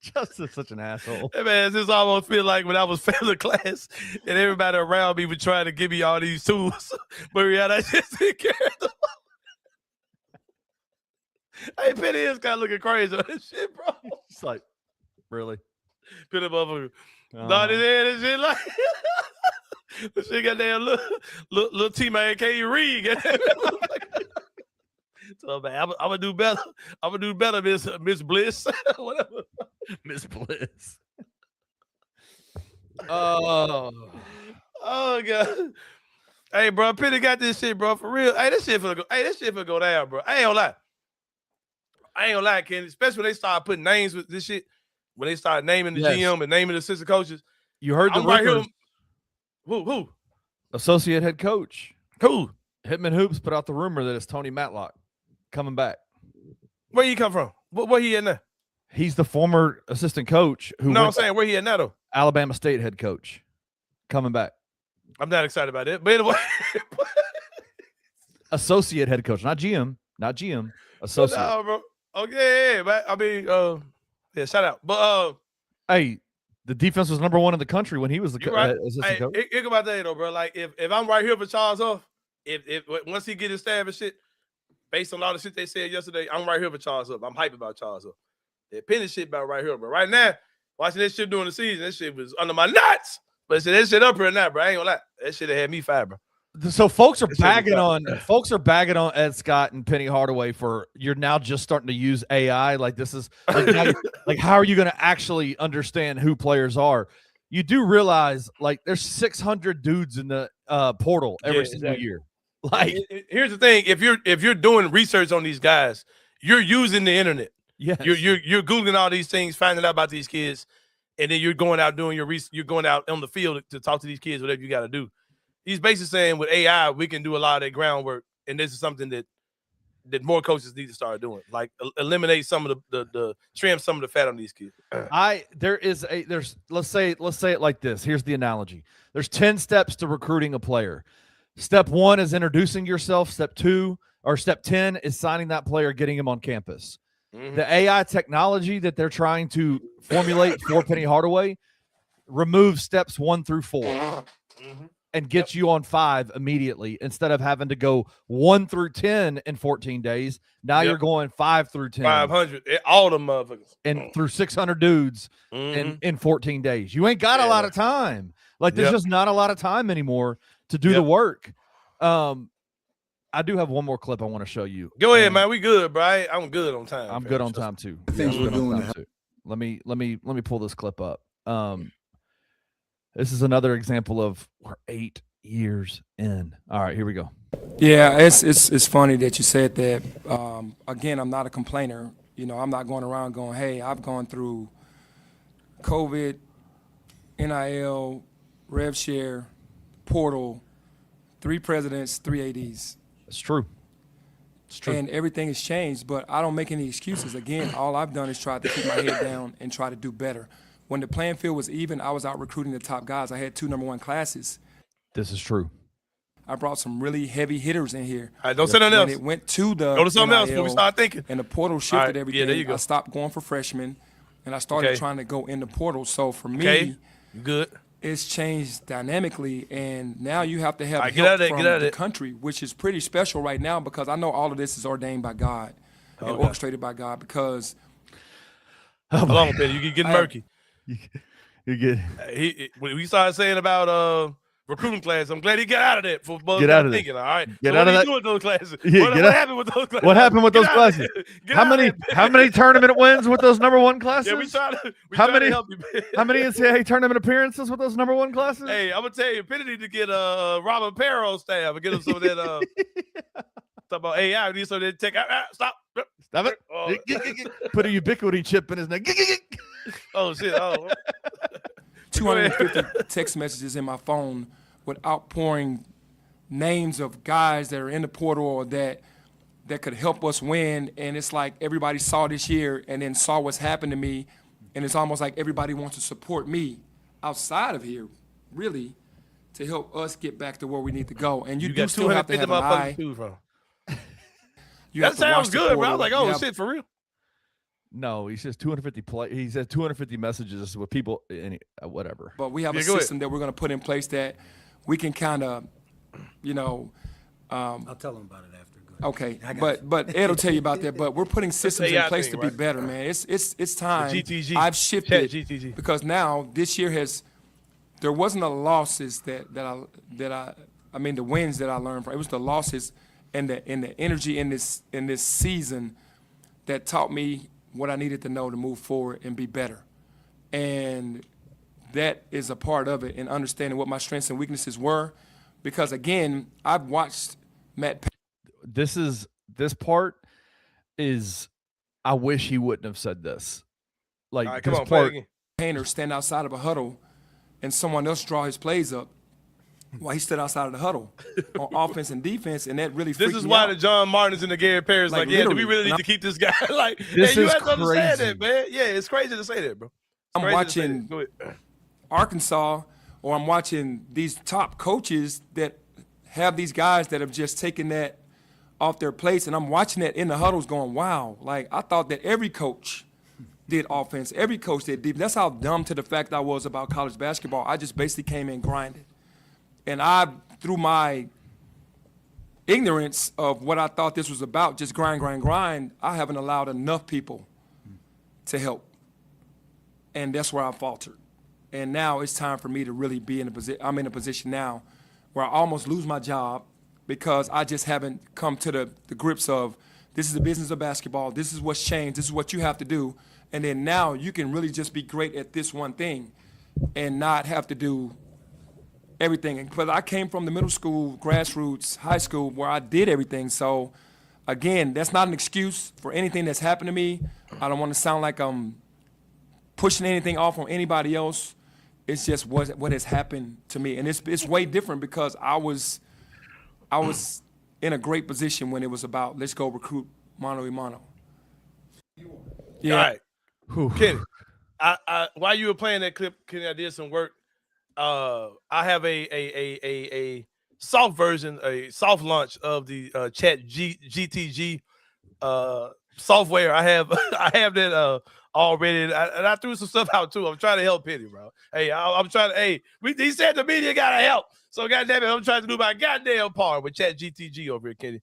Justin's such an asshole. Hey, man, this almost feel like when I was failing class and everybody around me was trying to give me all these tools, but I just didn't care. Hey, Penny is kind of looking crazy on this shit, bro. It's like, really? Penny motherfucker. Nodded in and shit like this shit got damn little teammate K. Reed. So, man, I'm gonna do better. I'm gonna do better, Miss Bliss. Whatever. Miss Bliss. Oh God. Hey, bro, Penny got this shit, bro, for real. Hey, this shit finna go down, bro. I ain't gonna lie, Kenny. Especially when they start putting names with this shit. When they start naming the GM and naming the assistant coaches. You heard the rumors. Who? Associate head coach. Who? Hitman Hoops put out the rumor that it's Tony Matlock coming back. Where he come from? Where he at now? He's the former assistant coach who. No, I'm saying where he at now though. Alabama State head coach, coming back. I'm not excited about it, but anyway. Associate head coach, not GM. Associate. No, bro. Okay, but I mean, yeah, shout out. But Hey, the defense was number 1 in the country when he was the assistant coach. Think about that though, bro. Like if I'm right here for Charles Huff, if once he get his stab and shit, based on all the shit they said yesterday, I'm right here for Charles Huff. I'm hyped about Charles Huff. That Penny shit about right here, but right now, watching this shit during the season, that shit was under my nuts. But that shit up here now, bro. I ain't gonna lie. That shit had me fired, bro. So folks are bagging on Ed Scott and Penny Hardaway for you're now just starting to use AI. Like this is like how are you going to actually understand who players are? You do realize like there's 600 dudes in the portal every single year. Like here's the thing: if you're doing research on these guys, you're using the internet. Yes. You're googling all these things, finding out about these kids, and then you're going out doing your research. You're going out on the field to talk to these kids, whatever you got to do. He's basically saying with AI, we can do a lot of that groundwork, and this is something that more coaches need to start doing, like eliminate some of the trim some of the fat on these kids. Let's say it like this. Here's the analogy. There's 10 steps to recruiting a player. Step 1 is introducing yourself. Step 10 is signing that player, getting him on campus. Mm-hmm. The AI technology that they're trying to formulate for Penny Hardaway removes steps 1 through 4. Mm-hmm. And gets you on 5 immediately instead of having to go 1 through 10 in 14 days. Now you're going 5 through 10. 500, all the motherfuckers. And through 600 dudes in 14 days. You ain't got a lot of time. Like there's just not a lot of time anymore to do the work. I do have one more clip I want to show you. Go ahead, man. We good, bro. I'm good on time. I'm good on time too. Things we're doing. Let me pull this clip up. This is another example of we're 8 years in. All right, here we go. Yeah, it's funny that you said that. Again, I'm not a complainer. You know, I'm not going around going, hey, I've gone through COVID, NIL, rev share, portal, 3 presidents, 3 ADs. It's true. It's true. And everything has changed, but I don't make any excuses. Again, all I've done is try to keep my head down and try to do better. When the playing field was even, I was out recruiting the top guys. I had 2 number 1 classes. This is true. I brought some really heavy hitters in here. All right, don't say nothing else. When it went to the go to something NIL, else before we start thinking. And the portal shifted everything. Yeah, there you go. I stopped going for freshmen, and I started trying to go in the portal. So for me, good. It's changed dynamically, and now you have to have help from the country, which is pretty special right now because I know all of this is ordained by God and orchestrated by God because Hold on, Penny. You get murky. You get. When we started saying about recruiting class, I'm glad he got out of that. For get out of thinking, all right. Get out of that. Doing those classes? Yeah, what happened with those classes? What happened with those classes? How many tournament wins with those number 1 classes? Yeah, we try to help you. How many NCAA tournament appearances with those number 1 classes? Hey, I'm gonna tell you, Penny need to get Robert Perro staff and get him some of that. Talk about AI. We need some of that tech. Stop it. Put a ubiquity chip in his neck. Oh shit. 250 text messages in my phone with outpouring names of guys that are in the portal or that could help us win. And it's like everybody saw this year and then saw what's happened to me. And it's almost like everybody wants to support me outside of here, really, to help us get back to where we need to go. And you do still have to have an eye. That sounds good, bro. I was like, oh, shit, for real? No, he says 250 He said 250 messages with people, whatever. But we have a system that we're going to put in place that we can kind of, I'll tell him about it after. Okay, but Ed will tell you about that. But we're putting systems in place to be better, man. It's time. GTG. I've shifted GTG. because now this year there wasn't the losses the wins that I learned from. It was the losses and the energy in this season that taught me what I needed to know to move forward and be better. And that is a part of it, and understanding what my strengths and weaknesses were. Because again, I've watched Matt. This part is, I wish he wouldn't have said this. Like, right, come on, play again. Painter stand outside of a huddle and someone else draw his plays up while he stood outside of the huddle on offense and defense, and that really freaked me out. This is why the John Martins and the Gary Parrish do we really need to keep this guy? Like, this you is have to understand crazy. that, man. Yeah, it's crazy to say that, bro. I'm watching Arkansas, or I'm watching these top coaches that have these guys that have just taken that off their plates, and I'm watching that in the huddles going, wow. Like, I thought that every coach did offense. Every coach did defense. That's how dumb to the fact I was about college basketball. I just basically came in grinding. And through my ignorance of what I thought this was about, just grind, I haven't allowed enough people to help. And that's where I faltered. And now it's time for me to really be in a position. I'm in a position now where I almost lose my job because I just haven't come to the grips of this is the business of basketball. This is what's changed. This is what you have to do. And then now you can really just be great at this one thing and not have to do everything. Because I came from the middle school, grassroots, high school, where I did everything. So, again, that's not an excuse for anything that's happened to me. I don't want to sound like I'm pushing anything off on anybody else. It's just what has happened to me. And it's way different because I was in a great position when it was about let's go recruit mano a mano. Yeah. All right. Kenny, while you were playing that clip, Kenny, I did some work. I have a soft version, a soft launch of the GTG software. I have that already, and I threw some stuff out too. I'm trying to help Penny, bro. Hey, I'm trying to. Hey, he said the media gotta help, so goddamn it, I'm trying to do my goddamn part with GTG over here, Kenny.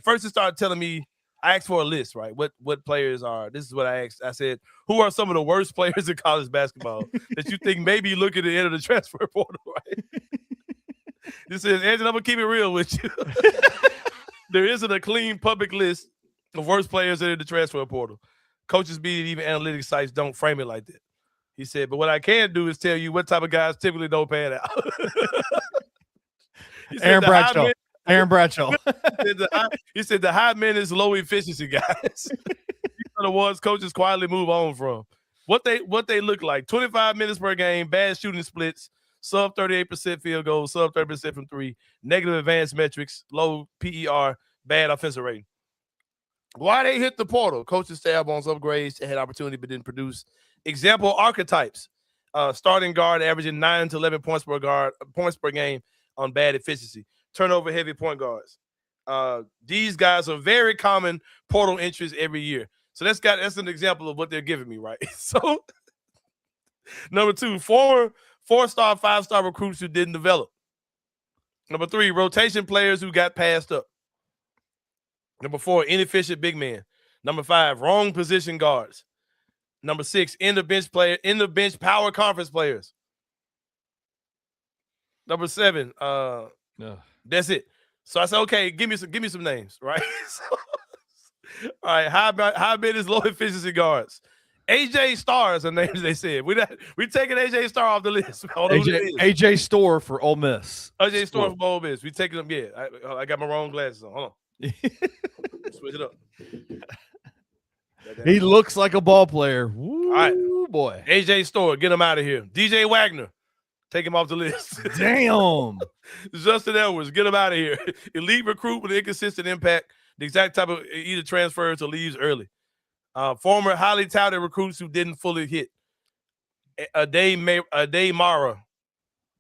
First, it started telling me. I asked for a list, right? What players are? This is what I asked. I said, who are some of the worst players in college basketball that you think maybe look at the end of the transfer portal, right? This says, Angela, I'm gonna keep it real with you. There isn't a clean public list of worst players that are in the transfer portal. Coaches beat even analytics sites don't frame it like that. He said, but what I can do is tell you what type of guys typically don't pan out. Aaron Bradshaw. He said the high maintenance, low efficiency guys. These are the ones coaches quietly move on from. What they look like: 25 minutes per game, bad shooting splits, sub 38% field goals, sub 30% from three, negative advanced metrics, low PER, bad offensive rating. Why they hit the portal? Coaches stab on some upgrades, had opportunity but didn't produce. Example archetypes: starting guard averaging 9 to 11 points per game on bad efficiency. Turnover heavy point guards. These guys are very common portal entries every year. So that's an example of what they're giving me, right? So number 2, former 4-star, 5-star recruits who didn't develop. Number 3, rotation players who got passed up. Number 4, inefficient big men. Number 5, wrong position guards. Number 6, in the bench power conference players. Number 7, that's it. So I said, okay, give me some names, right? All right, high minutes, low efficiency guards. AJ Starrs are names they said. We taking AJ Starr off the list. AJ Storr for Ole Miss. AJ Storr for Ole Miss. We taking them. Yeah, I got my wrong glasses on. Hold on. Switch it up. He looks like a ball player. Woo, all right, boy. AJ Storr, get him out of here. DJ Wagner. Take him off the list. Damn. Justin Edwards, get him out of here. Elite recruit with inconsistent impact. The exact type of either transfers or leaves early. Former highly touted recruits who didn't fully hit. Ade Mara.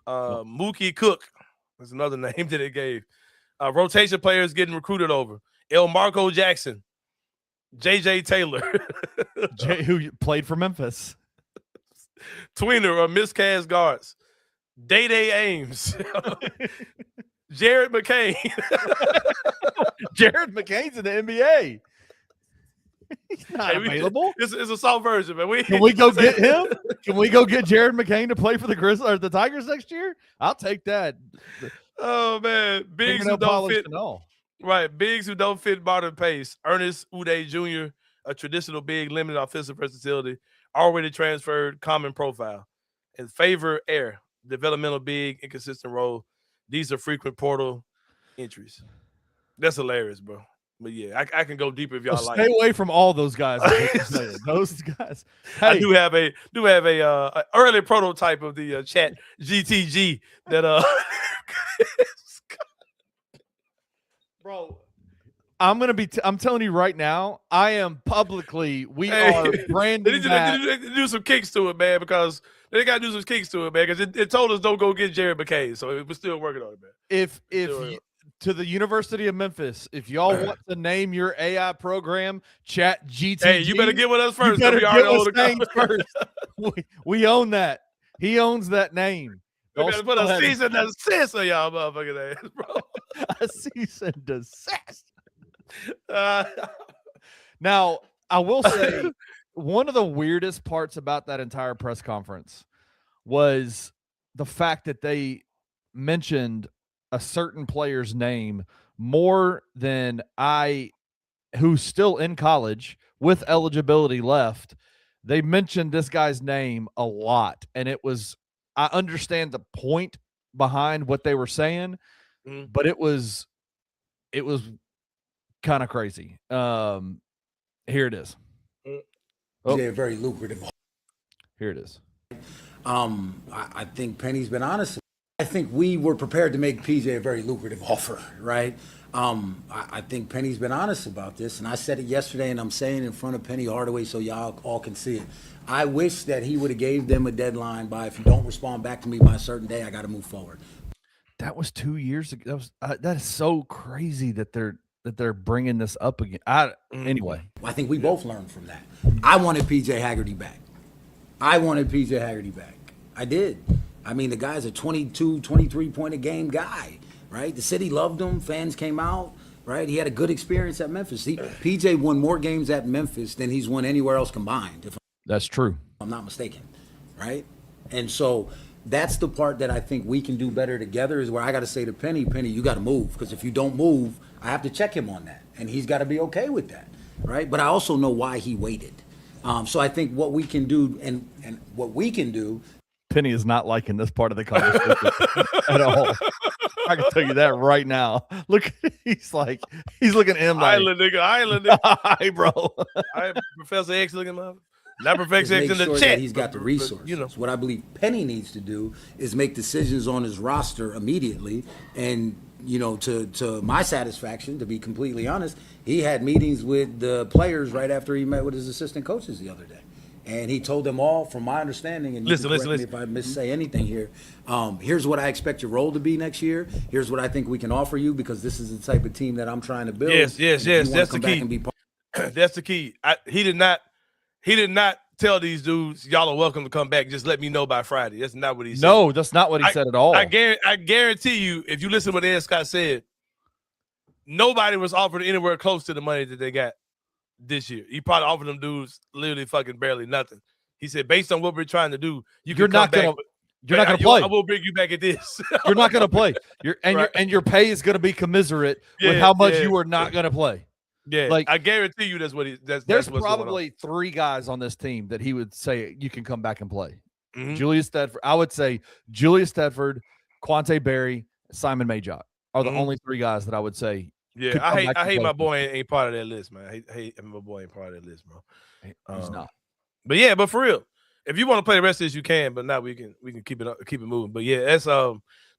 Mookie Cook. That's another name that they gave. Rotation players getting recruited over. El Marco Jackson. JJ Taylor. Who played for Memphis. Tweener or miscast guards. Day Ames. Jared McCain. Jared McCain's in the NBA. He's not available. It's a soft version, man. Can we go get him? Can we go get Jared McCain to play for the Grizzlies or the Tigers next year? I'll take that. Oh man, bigs who don't fit. Right, bigs who don't fit modern pace. Ernest Uday Jr., a traditional big, limited offensive versatility, already transferred, common profile, and favor air. Developmental big, inconsistent role. These are frequent portal entries. That's hilarious, bro. But yeah, I can go deeper if y'all like. Stay away from all those guys. Those guys. Hey. I do have a early prototype of the chat GTG that bro. I'm telling you right now, I am publicly. We are branding. They need to do some kicks to it, man, because they got to do some kicks to it, man, because it told us don't go get Jared McCain, so we're still working on it, man. to the University of Memphis. If y'all want to name your AI program, chat GTG. Hey, you better get with us first. You better get with Sain first. We own that. He owns that name. We better put a cease and desist on y'all motherfucking ass, bro. A cease and desist. Now, I will say one of the weirdest parts about that entire press conference was the fact that they mentioned a certain player's name more than who's still in college with eligibility left. They mentioned this guy's name a lot, and I understand the point behind what they were saying, but it was kind of crazy. Here it is. They're very lucrative. Here it is. I think Penny's been honest. I think we were prepared to make PJ a very lucrative offer, right? I think Penny's been honest about this, and I said it yesterday, and I'm saying it in front of Penny Hardaway so y'all all can see it. I wish that he would have gave them a deadline by, if you don't respond back to me by a certain day, I got to move forward. That was 2 years ago. That is so crazy that they're bringing this up again. Anyway, I think we both learned from that. I wanted PJ Haggerty back. I did. I mean, the guy's a 22, 23-point-a-game guy, right? The city loved him. Fans came out, right? He had a good experience at Memphis. PJ won more games at Memphis than he's won anywhere else combined. That's true. I'm not mistaken, right? And so that's the part that I think we can do better together, is where I got to say to Penny, you got to move, because if you don't move, I have to check him on that, and he's got to be okay with that, right? But I also know why he waited. So I think what we can do and what we can do. Penny is not liking this part of the conversation at all. I can tell you that right now. Look, he's looking at him like, Island nigga. Hi, bro. I Professor X looking up. Not Professor X in the sure chat. He's got the resources. You know. What I believe Penny needs to do is make decisions on his roster immediately. And, to my satisfaction, to be completely honest, he had meetings with the players right after he met with his assistant coaches the other day. And he told them all, from my understanding, and listen. Me if I missay anything here, here's what I expect your role to be next year. Here's what I think we can offer you, because this is the type of team that I'm trying to build. Yes. That's the key. That's the key. He did not tell these dudes, y'all are welcome to come back. Just let me know by Friday. That's not what he said. No, that's not what he said at all. I guarantee you, if you listen to what Ed Scott said, nobody was offered anywhere close to the money that they got this year. He probably offered them dudes literally fucking barely nothing. He said, based on what we're trying to do, you're not going to play. I will bring you back at this. You're not going to play. Your pay is going to be commensurate with how much you are not going to play. Yeah, I guarantee you that's what there's probably 3 guys on this team that he would say you can come back and play. Mm-hmm. Julius Stedford. I would say Julius Stedford, Quante Berry, Simon Majok are the only 3 guys that I would say. Yeah, I hate my boy ain't part of that list, man. I hate my boy ain't part of that list, bro. He's not. But for real, if you want to play the rest of this, you can. But now we can keep it moving. But yeah,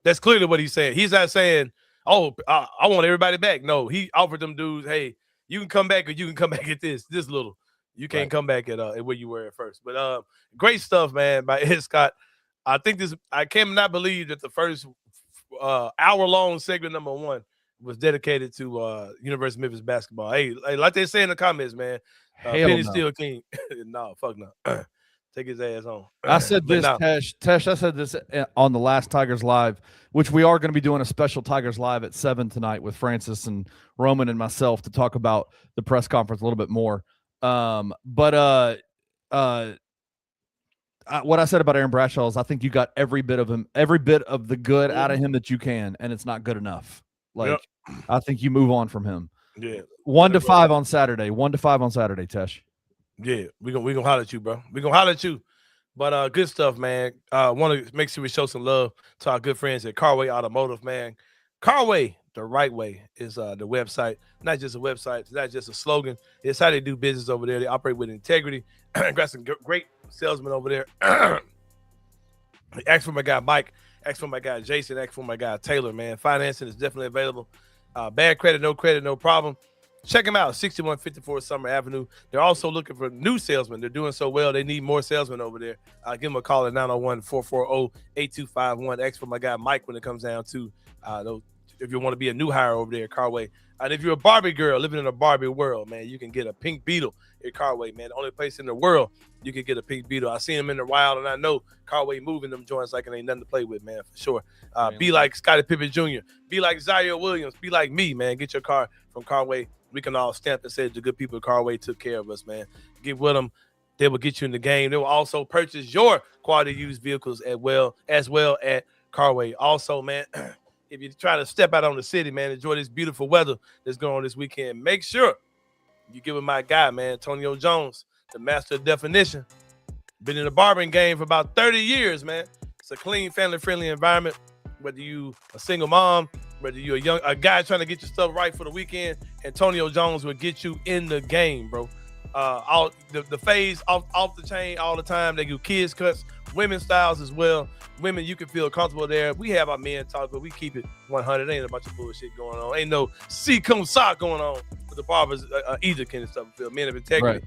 that's clearly what he's saying. He's not saying, "Oh, I want everybody back." No, he offered them dudes, "Hey, you can come back, or you can come back at this little. You can't come back at where you were at first." But great stuff, man, by Ed Scott. I cannot believe that the first hour-long segment number 1 was dedicated to University of Memphis basketball. Hey, like they say in the comments, man, Penny's still king. No, fuck no. Take his ass on. I said this, Tesh. I said this on the last Tigers Live, which we are going to be doing a special Tigers Live at 7 tonight with Francis and Roman and myself to talk about the press conference a little bit more. What I said about Aaron Bradshaw is I think you got every bit of the good out of him that you can, and it's not good enough. I think you move on from him. Yeah. 1 to 5 on Saturday. 1 to 5 on Saturday, Tesh. Yeah, we gonna holler at you, bro. We gonna holler at you. But good stuff, man. Want to make sure we show some love to our good friends at Carway Automotive, man. Carway, the right way, is the website. Not just a website. It's not just a slogan. It's how they do business over there. They operate with integrity. Got some great salesmen over there. Ask for my guy Mike. Ask for my guy Jason. Ask for my guy Taylor, man. Financing is definitely available. Bad credit, no problem. Check them out, 6154 Summer Avenue. They're also looking for new salesmen. They're doing so well. They need more salesmen over there. Give them a call at 901-440-8251. Ask for my guy Mike when it comes down to those if you want to be a new hire over there at Carway. And if you're a Barbie girl living in a Barbie world, man, you can get a pink Beetle at Carway, man. The only place in the world you can get a pink Beetle. I seen them in the wild, and I know Carway moving them joints like it ain't nothing to play with, man, for sure. Be like Scottie Pippen Jr. Be like Zaire Williams. Be like me, man. Get your car from Carway. We can all stamp and say the good people at Carway took care of us, man. Get with them. They will get you in the game. They will also purchase your quality used vehicles as well at Carway. Also, man, if you're trying to step out on the city, man, enjoy this beautiful weather that's going on this weekend, make sure you give it my guy, man, Antonio Jones, the master of definition. Been in the barbering game for about 30 years, man. It's a clean, family-friendly environment. Whether you a single mom, whether you a guy trying to get your stuff right for the weekend, Antonio Jones will get you in the game, bro. All the fades off the chain all the time. They do kids cuts, women's styles as well. Women, you can feel comfortable there. We have our men talk, but we keep it 100. Ain't a bunch of bullshit going on. Ain't no cum sock going on with the barbers either kind of stuff. Men of integrity.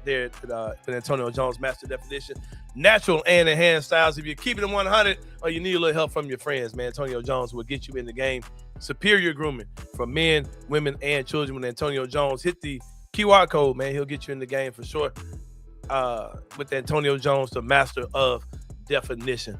There at Antonio Jones master definition, natural and enhanced styles. If you're keeping it 100 or you need a little help from your friends, man, Antonio Jones will get you in the game. Superior grooming for men, women, and children. With Antonio Jones, hit the QR code, man. He'll get you in the game for sure. With Antonio Jones, the master of definition.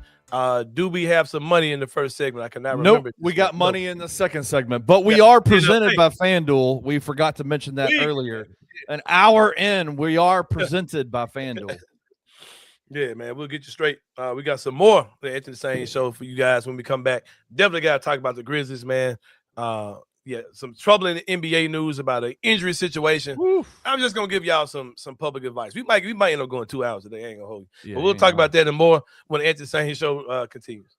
Do we have some money in the first segment? I cannot remember. Nope, we got money in the second segment, but we are presented by FanDuel. We forgot to mention that earlier. An hour in, we are presented by FanDuel. Yeah, man, we'll get you straight. We got some more of the Anthony Sain show for you guys when we come back. Definitely got to talk about the Grizzlies, man. Some troubling NBA news about an injury situation. Oof. I'm just gonna give y'all some public advice. We might end up going 2 hours today. I ain't gonna hold you, but we'll talk about that and more when the Anthony Sain show continues.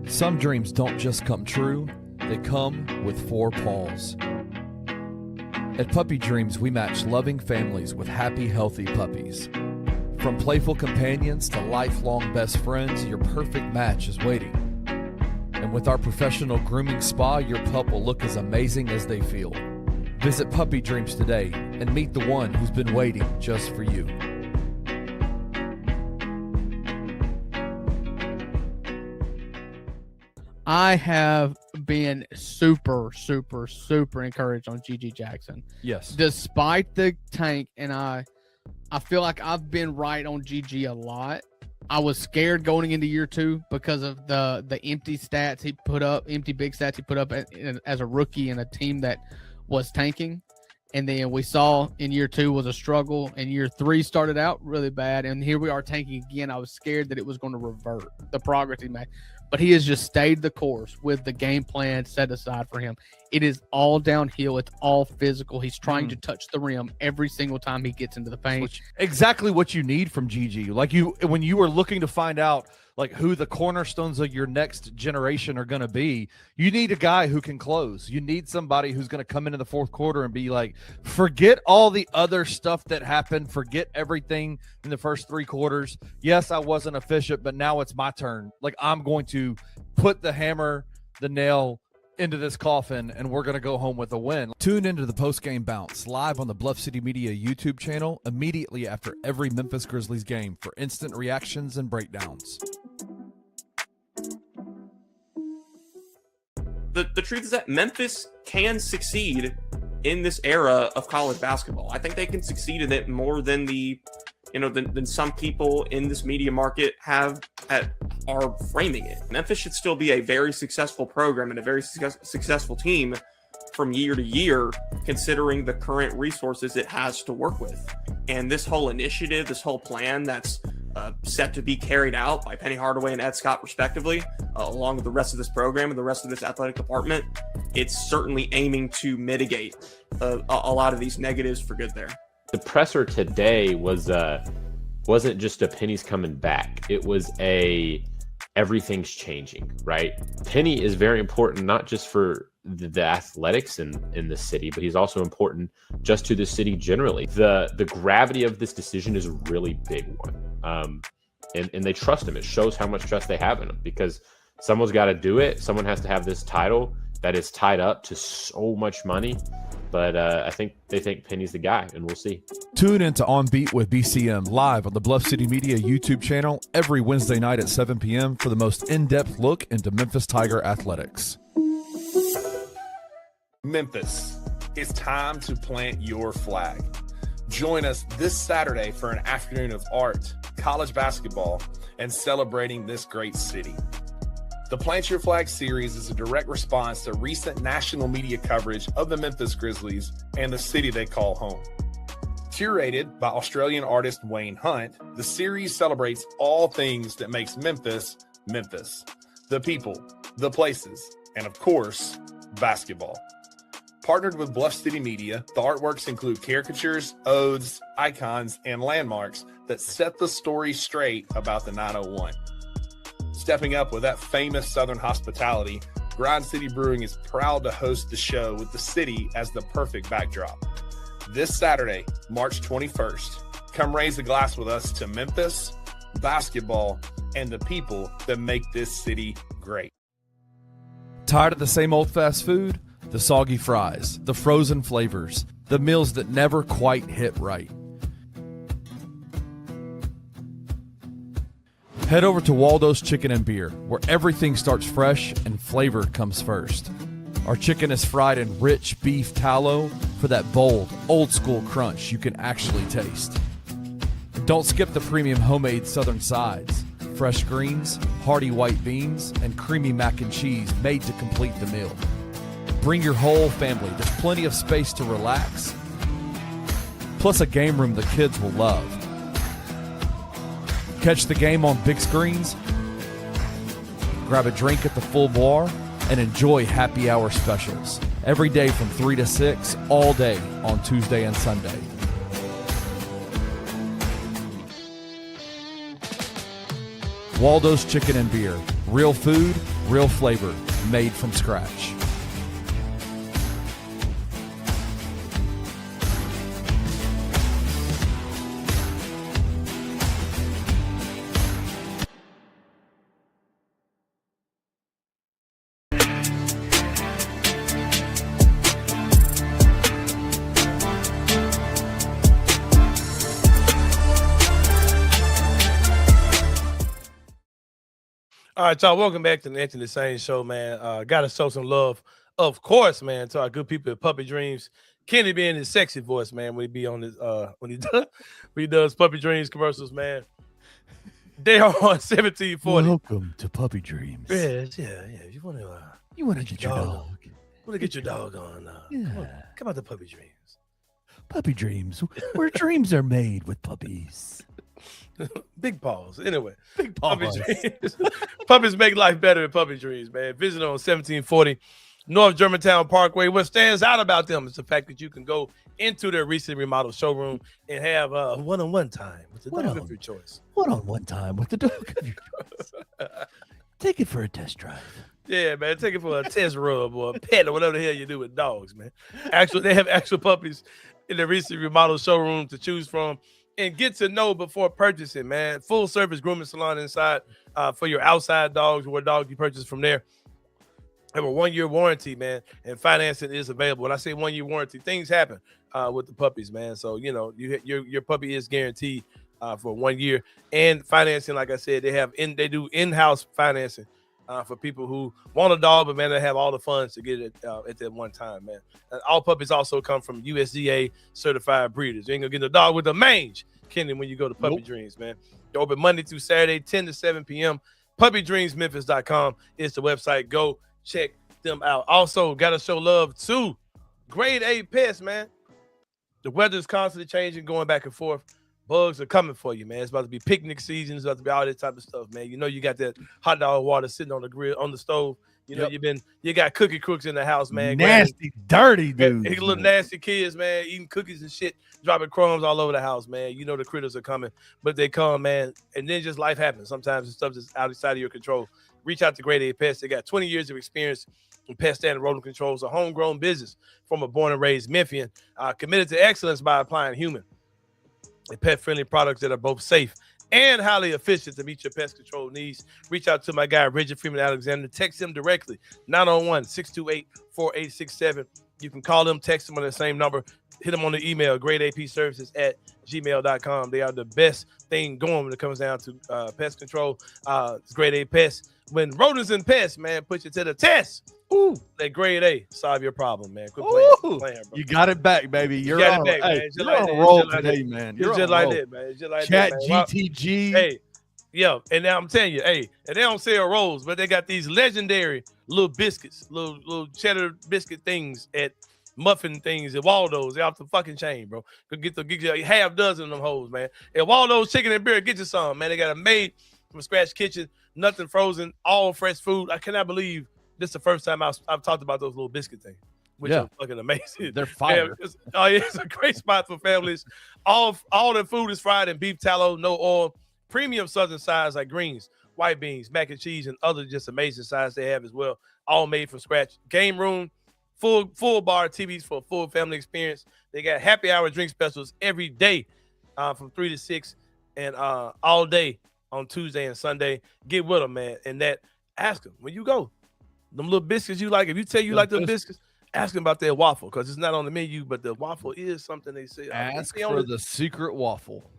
Some dreams don't just come true, they come with 4 paws. At Puppy Dreams, we match loving families with happy, healthy puppies. From playful companions to lifelong best friends, your perfect match is waiting. And with our professional grooming spa, your pup will look as amazing as they feel. Visit Puppy Dreams today and meet the one who's been waiting just for you. I have been super encouraged on GG Jackson. Yes. Despite the tank, and I feel like I've been right on GG a lot. I was scared going into year 2 because of the empty stats he put up, empty big stats he put up as a rookie in a team that was tanking. And then we saw in year 2 was a struggle, and year 3 started out really bad. And here we are tanking again. I was scared that it was going to revert the progress he made. But he has just stayed the course with the game plan set aside for him. It is all downhill. It's all physical. He's trying to touch the rim every single time he gets into the paint. Exactly what you need from GG. Like when you were looking to find out like who the cornerstones of your next generation are going to be, you need a guy who can close. You need somebody who's going to come into the fourth quarter and be like, forget all the other stuff that happened. Forget everything in the first 3 quarters. Yes, I wasn't efficient, but now it's my turn. Like, I'm going to put the hammer, the nail into this coffin, and we're going to go home with a win. Tune into the post-game bounce live on the Bluff City Media YouTube channel immediately after every Memphis Grizzlies game for instant reactions and breakdowns. The truth is that Memphis can succeed in this era of college basketball. I think they can succeed in it more than than some people in this media market are framing it. Memphis should still be a very successful program and a very successful team from year to year, considering the current resources it has to work with. And this whole initiative, this whole plan that's set to be carried out by Penny Hardaway and Ed Scott, respectively, along with the rest of this program and the rest of this athletic department, it's certainly aiming to mitigate a lot of these negatives for good there. The presser today wasn't just a Penny's coming back. It was everything's changing, right? Penny is very important, not just for the athletics in the city, but he's also important just to the city generally. The gravity of this decision is a really big one. And they trust him. It shows how much trust they have in him, because someone's got to do it. Someone has to have this title that is tied up to so much money. But I think they think Penny's the guy, and we'll see. Tune in to On Beat with BCM live on the Bluff City Media YouTube channel every Wednesday night at 7 p.m. for the most in-depth look into Memphis Tiger athletics. Memphis, it's time to plant your flag. Join us this Saturday for an afternoon of art, college basketball, and celebrating this great city. The Plant Your Flag series is a direct response to recent national media coverage of the Memphis Grizzlies and the city they call home. Curated by Australian artist Wayne Hunt, the series celebrates all things that makes Memphis, Memphis. The people, the places, and of course, basketball. Partnered with Bluff City Media, the artworks include caricatures, odes, icons, and landmarks that set the story straight about the 901. Stepping up with that famous Southern hospitality, Grind City Brewing is proud to host the show with the city as the perfect backdrop. This Saturday, March 21st, come raise a glass with us to Memphis, basketball, and the people that make this city great. Tired of the same old fast food? The soggy fries, the frozen flavors, the meals that never quite hit right. Head over to Waldo's Chicken and Beer, where everything starts fresh and flavor comes first. Our chicken is fried in rich beef tallow for that bold, old-school crunch you can actually taste. Don't skip the premium homemade southern sides, fresh greens, hearty white beans, and creamy mac and cheese made to complete the meal. Bring your whole family. There's plenty of space to relax, plus a game room the kids will love. Catch the game on big screens, grab a drink at the full bar, and enjoy happy hour specials every day from 3 to 6, all day on Tuesday and Sunday. Waldo's Chicken and Beer. Real food, real flavor, made from scratch. All right, y'all. Welcome back to the Anthony Sain Show, man. Got to show some love, of course, man, to our good people at Puppy Dreams. Kenny being his sexy voice, man, when he be on his when he does Puppy Dreams commercials, man. They are on 1740. Welcome to Puppy Dreams. Yeah. You want to get your dog. Want to get your dog on? Come out to Puppy Dreams. Puppy Dreams, where dreams are made with puppies. Big paws. Anyway, Big paws. Puppy Dreams. Puppies make life better at Puppy Dreams, man. Visit on 1740 North Germantown Parkway. What stands out about them is the fact that you can go into their recently remodeled showroom and have a one-on-one time with the dog of your choice. One-on-one time with the dog of your choice. Take it for a test drive. Yeah, man. Take it for a test rub or a pet or whatever the hell you do with dogs, man. Actually, they have actual puppies in the recently remodeled showroom to choose from. And get to know before purchasing, man. Full service grooming salon inside for your outside dogs or dog you purchase from there. Have a 1-year warranty, man, and financing is available. When I say 1-year warranty, things happen with the puppies, man. So your puppy is guaranteed for 1 year, and financing. Like I said, they do in-house financing for people who want a dog, but man, they have all the funds to get it at that one time, man. And all puppies also come from USDA certified breeders. You ain't gonna get a dog with a mange, Kenny, when you go to Puppy Dreams, man. They're open Monday through Saturday, 10 to 7 p.m. PuppyDreamsMemphis.com is the website. Go check them out. Also, gotta show love to Grade A Pest, man. The weather's constantly changing, going back and forth. Bugs are coming for you, man. It's about to be picnic season. It's about to be all that type of stuff, man. You know you got that hot dog water sitting on the grill, on the stove. You know you got cookie crooks in the house, man. Nasty, dirty dudes. Little nasty kids, man, eating cookies and shit, dropping crumbs all over the house, man. You know the critters are coming, but they come, man. And then just life happens. Sometimes the stuff is outside of your control. Reach out to Grade A Pest. They got 20 years of experience in pest and rodent control. It's a homegrown business from a born and raised Memphian, committed to excellence by applying human and pet-friendly products that are both safe and highly efficient to meet your pest control needs. Reach out to my guy, Richard Freeman Alexander. Text him directly, 901-628-4867. You can call them, text them on the same number. Hit them on the email, gradeapservices@gmail.com. They are the best thing going when it comes down to pest control. It's Grade A Pest. When rodents and pests, man, put you to the test. Ooh, that Grade A solve your problem, man. Quit playing, bro. You got it back, baby. You're got on, it back, man. hey, you're on a roll today, man. You're just like that, man. It's just like Chat that, man. GTG. Hey, yo, and now I'm telling you, hey, and they don't sell rolls, but they got these legendary little biscuits, little cheddar biscuit things at muffin things at Waldo's. They're off the fucking chain, bro. Go get you a half dozen of them hoes, man. At Waldo's Chicken and Beer, get you some, man. They got a made from scratch kitchen, nothing frozen, all fresh food. I cannot believe this is the first time I've talked about those little biscuit things, which are fucking amazing. They're fire. It's a great spot for families. All the food is fried in beef tallow, no oil. Premium southern sides like greens, white beans, mac and cheese, and other just amazing sides they have as well. All made from scratch. Game room, full bar TVs for a full family experience. They got happy hour drink specials every day from 3 to 6 and all day on Tuesday and Sunday. Get with them, man. And ask them when you go. Them little biscuits you like. If you tell you like the biscuits, ask them about their waffle because it's not on the menu, but the waffle is something they say. Ask for the secret waffle.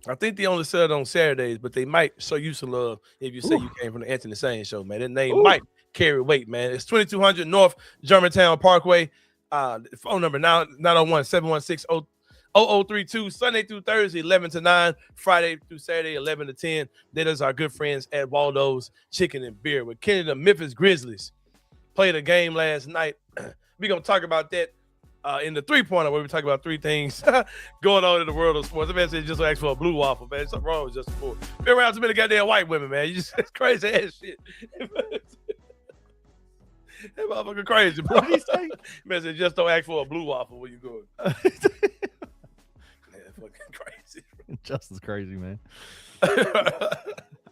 I think they only sell it on Saturdays, but they might show you some love if you say you came from the Anthony Sain show, man. That name might carry weight, man. It's 2200 North Germantown Parkway. Phone number 901-716-0032. Sunday through Thursday, 11 to 9. Friday through Saturday, 11 to 10. That is our good friends at Waldo's Chicken and Beer with Kenny, the Memphis Grizzlies. Played a game last night. We're going to talk about that in the three-pointer where we talk about three things going on in the world of sports. The man said just ask for a blue waffle, man. Something wrong with Justin Ford. Been around too many goddamn white women, man. You just it's crazy ass shit. That motherfucker crazy, bro. What do you say? Man said just don't ask for a blue waffle when you go. Man, fucking crazy. Justin's crazy, man.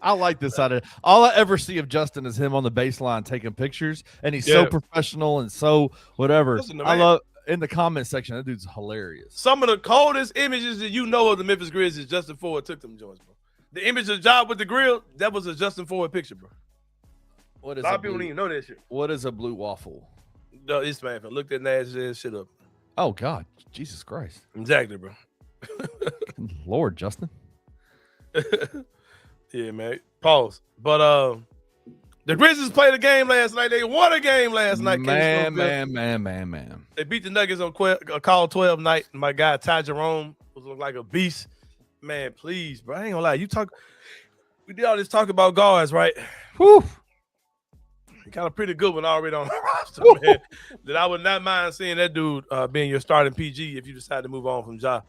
I like this side of it. All I ever see of Justin is him on the baseline taking pictures, and he's so professional and so whatever. I love in the comment section. That dude's hilarious. Some of the coldest images that you know of the Memphis Grizzlies, Justin Ford took them joints, bro. The image of Job with the grill, that was a Justin Ford picture, bro. What is a lot of people don't even know that shit. What is a blue waffle? No, this man look that nasty ass shit up. Oh God, Jesus Christ! Exactly, bro. Lord, Justin. Yeah, man. Pause. But the Grizzlies played a game last night. They won a game last night. Man. They beat the Nuggets on call 12 night. My guy Ty Jerome was looking like a beast. Man, please, bro. I ain't gonna lie. We did all this talk about guards, right? Whew. You got a pretty good one already on the roster, man. That I would not mind seeing that dude being your starting PG if you decide to move on from Ja.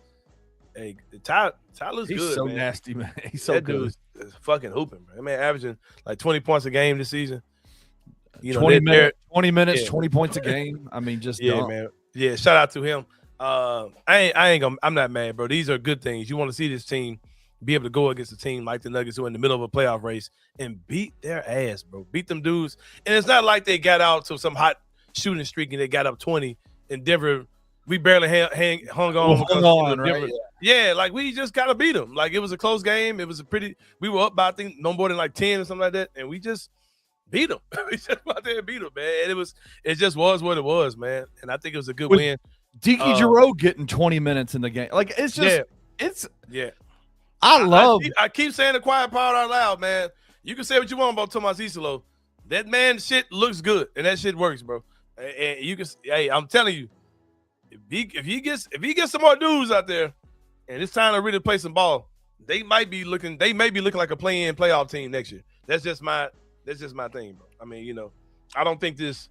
Hey, Tyler's good. He's so man. Nasty, man. He's so good. Dude is fucking hooping, man. That man averaging like 20 points a game this season. You know, 20 minutes, 20 points a game. I mean, just dumb. Man. Yeah, shout out to him. I'm not mad, bro. These are good things. You want to see this team be able to go against a team like the Nuggets who are in the middle of a playoff race and beat their ass, bro. Beat them dudes. And it's not like they got out to some hot shooting streak and they got up 20 in Denver. We barely hung on. Right? Yeah, like we just gotta beat them. Like it was a close game. It was we were up by I think no more than like 10 or something like that, and we just beat them. We just out there and beat them, man. And it just was what it was, man. And I think it was a good win. Deke Giroux getting 20 minutes in the game, like it's just I keep saying the quiet part out loud, man. You can say what you want about Tomas Isolo. That man shit looks good, and that shit works, bro. And you can, hey, I'm telling you, if he gets some more dudes out there, and it's time to really play some ball, they may be looking like a play-in playoff team next year. That's just my thing, bro. I mean, I don't think this,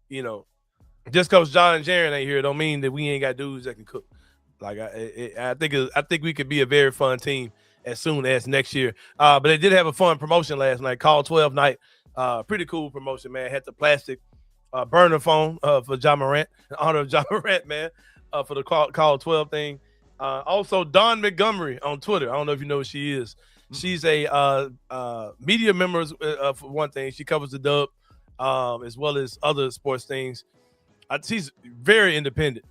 just because John and Jaren ain't here, don't mean that we ain't got dudes that can cook. Like I think we could be a very fun team as soon as next year. But they did have a fun promotion last night, call 12 night. Pretty cool promotion, man. Had the plastic burner phone for Ja Morant, in honor of Ja Morant, man, for the call 12 thing. Also, Dawn Montgomery on Twitter. I don't know if you know who she is. She's a media member for one thing. She covers the Dub as well as other sports things. She's very independent,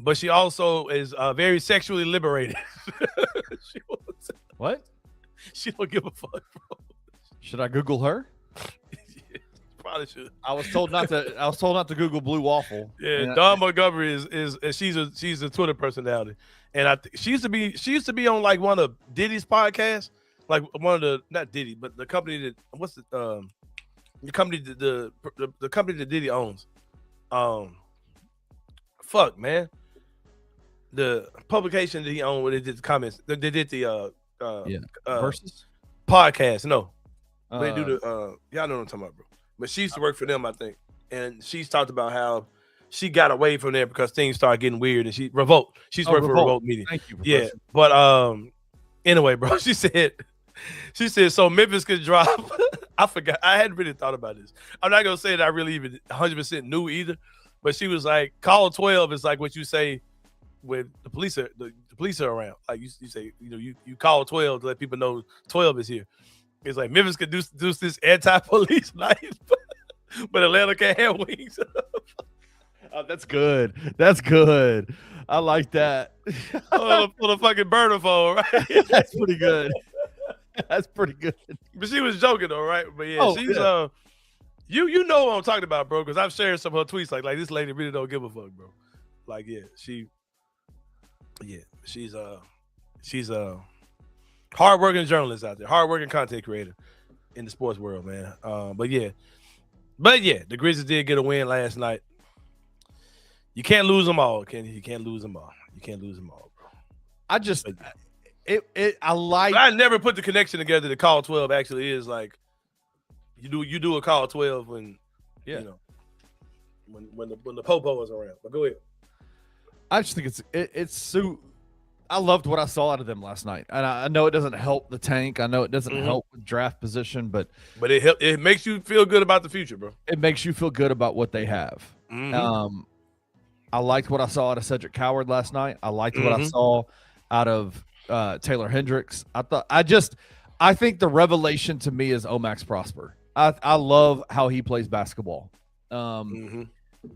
but she also is very sexually liberated. What? She don't give a fuck, bro. Should I Google her? Probably should. I was told not to Google Blue Waffle. Yeah, Dawn Montgomery is she's a Twitter personality, and she used to be on like one of Diddy's podcasts, like one of the not Diddy, but the company that the company the company that Diddy owns. Fuck man, the publication that he owned where they did the comments, they did the Versus podcast. No, they do the y'all know what I'm talking about, bro. But she used to work for them, I think, and she's talked about how she got away from there because things started getting weird, and she's worked for Revolt Media. Thank you, Professor. Yeah, but anyway, bro, she said so Memphis could drop. I forgot. I hadn't really thought about this. I'm not gonna say that I really even 100% knew either, but she was like, "Call 12" is like what you say when the police are around. Like you say, you call 12 to let people know 12 is here. It's like Memphis could do this anti-police life, but Atlanta can't have wings. Oh, that's good. That's good. I like that. For the fucking burner phone, right? That's pretty good. That's pretty good. But she was joking though, right? But yeah, she's you know what I'm talking about, bro, because I've shared some of her tweets like this lady really don't give a fuck, bro. Like she's a hardworking journalist out there, hardworking content creator in the sports world, man. But yeah, the Grizzlies did get a win last night. You can't lose them all, Kenny. You can't lose them all. You can't lose them all, bro. I never put the connection together that call 12 actually is like you do a call 12 when when the popo is around. But go ahead. I just think it's so. I loved what I saw out of them last night, and I know it doesn't help the tank. I know it doesn't help with draft position, but it makes you feel good about the future, bro. It makes you feel good about what they have. I liked what I saw out of Cedric Coward last night. I liked what I saw out of Taylor Hendricks. I think the revelation to me is Omax Prosper. I love how he plays basketball, and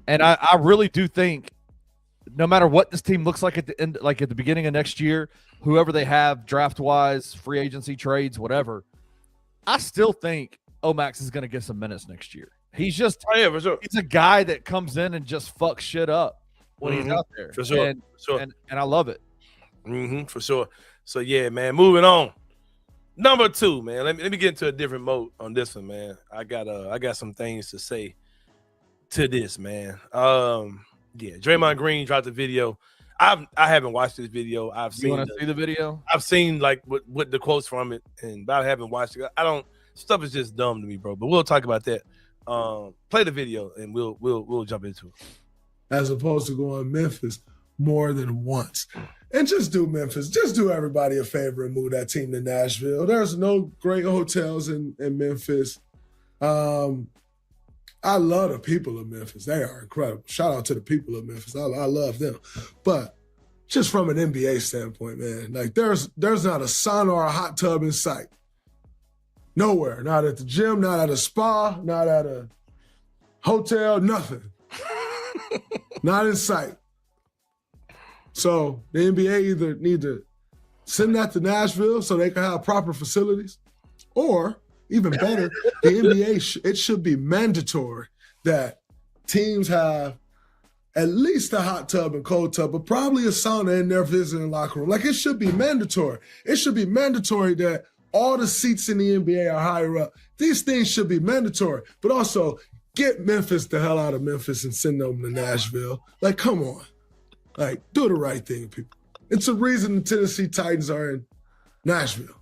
I really do think. No matter what this team looks like at the end, like at the beginning of next year, whoever they have draft-wise, free agency trades, whatever, I still think Omax is going to get some minutes next year. He's just for sure. He's a guy that comes in and just fucks shit up when he's out there. For sure. And I love it. For sure. So yeah, man, moving on. Number 2, man. Let me get into a different mode on this one, man. I got some things to say to this, man. Yeah, Draymond Green dropped a video. I haven't watched this video. I've seen. You want to see the video? I've seen like what the quotes from it, but I haven't watched it. Stuff is just dumb to me, bro. But we'll talk about that. Play the video and we'll jump into it. As opposed to going Memphis more than once, and just do Memphis. Just do everybody a favor and move that team to Nashville. There's no great hotels in Memphis. I love the people of Memphis. They are incredible. Shout out to the people of Memphis. I love them. But just from an NBA standpoint, man, like there's not a sauna or a hot tub in sight. Nowhere. Not at the gym, not at a spa, not at a hotel, nothing. Not in sight. So the NBA either need to send that to Nashville so they can have proper facilities, or even better, the NBA, it should be mandatory that teams have at least a hot tub and cold tub, but probably a sauna in their visiting locker room. Like, it should be mandatory. It should be mandatory that all the seats in the NBA are higher up. These things should be mandatory, but also get Memphis the hell out of Memphis and send them to Nashville. Like, come on. Like, do the right thing, people. It's a reason the Tennessee Titans are in Nashville.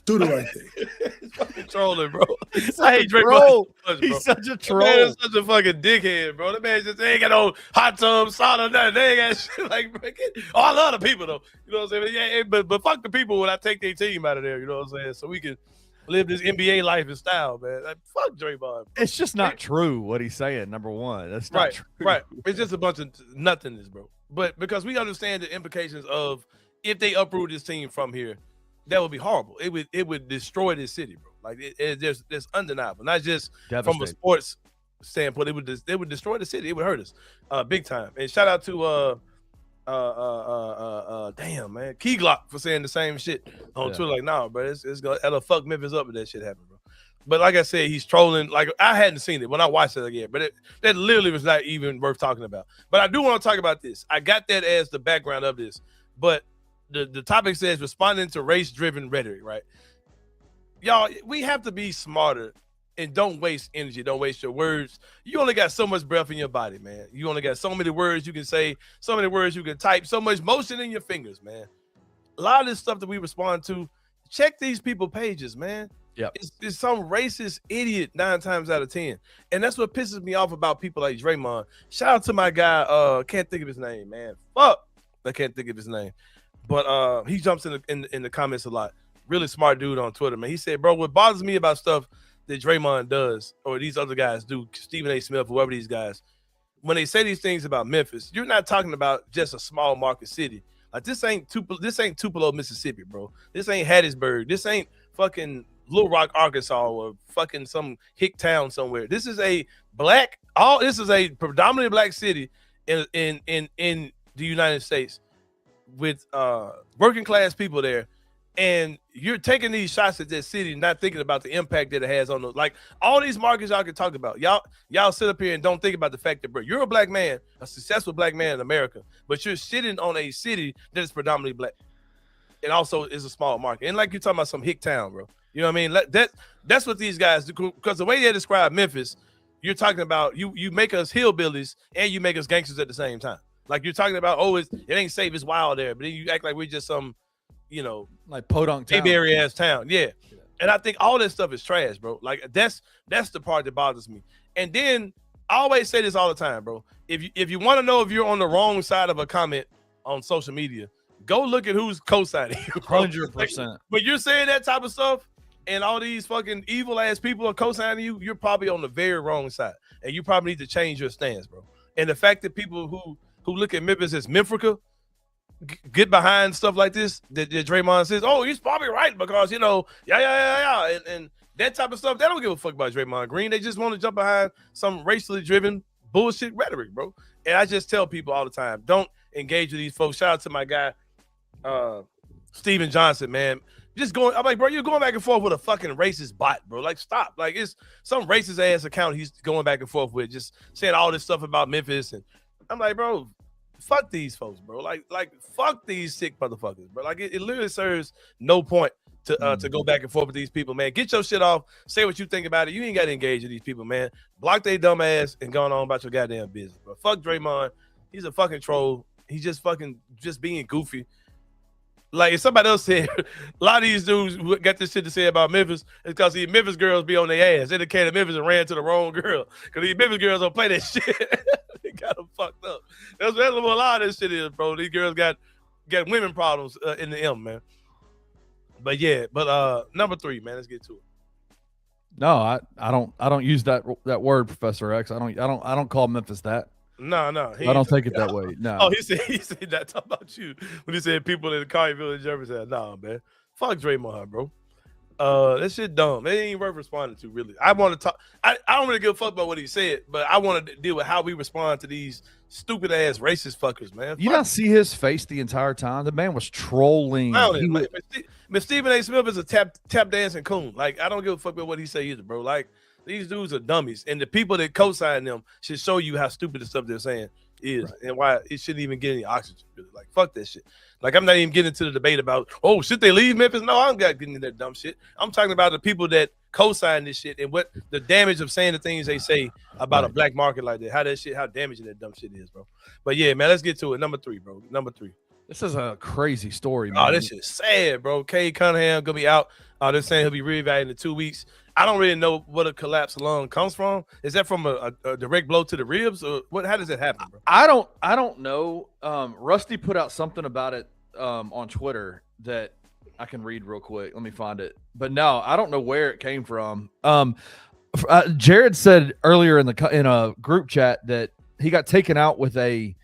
Do the right thing. He's fucking trolling, bro. I hate Draymond. He's such a troll. Man is such a fucking dickhead, bro. That man just ain't got no hot tub, sauna, nothing. They ain't got shit like, bro. Oh, I love the people, though. You know what I'm saying? Yeah, but fuck the people when I take their team out of there, you know what I'm saying? So we can live this NBA life and style, man. Like, fuck Draymond, bro. It's just not true what he's saying, number one. That's not true. Right. It's just a bunch of nothingness, bro. But because we understand the implications of if they uproot this team from here, that would be horrible. It would destroy this city, bro. Like there's undeniable. Not just from a sports standpoint. It would destroy the city. It would hurt us big time. And shout out to damn man, Key Glock for saying the same shit on Twitter. Like, nah, bro, it'll fuck Memphis up if that shit happen, bro. But like I said, he's trolling. Like, I hadn't seen it when I watched it again, but that literally was not even worth talking about. But I do want to talk about this. I got that as the background of this, but the topic says responding to race-driven rhetoric, right? Y'all, we have to be smarter and don't waste energy. Don't waste your words. You only got so much breath in your body, man. You only got so many words you can say, so many words you can type, so much motion in your fingers, man. A lot of this stuff that we respond to, check these people pages, man. Yeah, it's some racist idiot 9 times out of 10, and that's what pisses me off about people like Draymond. Shout out to my guy. Can't think of his name, man. Fuck, I can't think of his name, but he jumps in the comments a lot. Really smart dude on Twitter, man. He said, bro, what bothers me about stuff that Draymond does or these other guys do, Stephen A. Smith, whoever these guys, when they say these things about Memphis, you're not talking about just a small market city. Like, this ain't Tupelo, Mississippi, bro. This ain't Hattiesburg. This ain't fucking Little Rock, Arkansas, or fucking some hick town somewhere. This is a predominantly black city in the United States with working class people there, and you're taking these shots at that city, not thinking about the impact that it has on those. Like, all these markets y'all can talk about. Y'all sit up here and don't think about the fact that, bro, you're a black man, a successful black man in America, but you're sitting on a city that is predominantly black. It also is a small market, and like you're talking about some hick town, bro. You know what I mean? That's what these guys do. Because the way they describe Memphis, you're talking about you make us hillbillies and you make us gangsters at the same time. Like, you're talking about, it ain't safe, it's wild there, but then you act like we're just some, like podunk town, baby ass town. Yeah. And I think all that stuff is trash, bro. Like, that's the part that bothers me. And then I always say this all the time, bro. If you want to know if you're on the wrong side of a comment on social media, go look at who's co-signing you, bro. 100%. But you're saying that type of stuff, and all these fucking evil ass people are co-signing you, you're probably on the very wrong side, and you probably need to change your stance, bro. And the fact that people who look at Memphis as Memphrica get behind stuff like this that Draymond says, oh, he's probably right because and that type of stuff, they don't give a fuck about Draymond Green. They just want to jump behind some racially driven bullshit rhetoric, bro. And I just tell people all the time, don't engage with these folks. Shout out to my guy Steven Johnson, man. I'm like, bro, you're going back and forth with a fucking racist bot, bro. Like, stop. Like, it's some racist ass account he's going back and forth with, just saying all this stuff about Memphis. And I'm like, bro, fuck these folks, bro. Like fuck these sick motherfuckers, bro. Like, it literally serves no point to go back and forth with these people, man. Get your shit off. Say what you think about it. You ain't got to engage with these people, man. Block their dumb ass and going on about your goddamn business, bro. Fuck Draymond. He's a fucking troll. He's just being goofy. Like, if somebody else said, a lot of these dudes who got this shit to say about Memphis is because these Memphis girls be on their ass. They came to Memphis and ran to the wrong girl because these Memphis girls don't play that shit. They got them fucked up. That's what a lot of this shit is, bro. These girls got women problems in the M, man. But yeah, number 3, man. Let's get to it. No, I don't use that word, Professor X. I don't call Memphis that. No. I don't take it that way. No. Oh, he said that talk about you when he said people in the Carway Village Jefferson. Nah, man. Fuck Draymond, bro. That shit dumb. It ain't worth responding to, really. I want to talk. I don't really give a fuck about what he said, but I want to deal with how we respond to these stupid ass racist fuckers, man. You not see his face the entire time? The man was trolling. But Stephen A. Smith is a tap dancing coon. Like, I don't give a fuck about what he say either, bro. Like, these dudes are dummies, and the people that co-sign them should show you how stupid the stuff they're saying is, right, and why it shouldn't even get any oxygen. Really. Like, fuck that shit. Like, I'm not even getting into the debate about, oh, should they leave Memphis? No, I don't got getting into that dumb shit. I'm talking about the people that co-sign this shit and what the damage of saying the things they say about a black market like that. How damaging that dumb shit is, bro. But yeah, man, let's get to it. Number 3, bro. Number 3. This is a crazy story, man. Oh, this shit's sad, bro. Cade Cunningham gonna be out. They're saying he'll be reevaluated in 2 weeks. I don't really know what a collapsed lung comes from. Is that from a direct blow to the ribs, or what? How does that happen, bro? I don't know. Rusty put out something about it on Twitter that I can read real quick. Let me find it. But no, I don't know where it came from. Jared said earlier in a group chat that he got taken out with a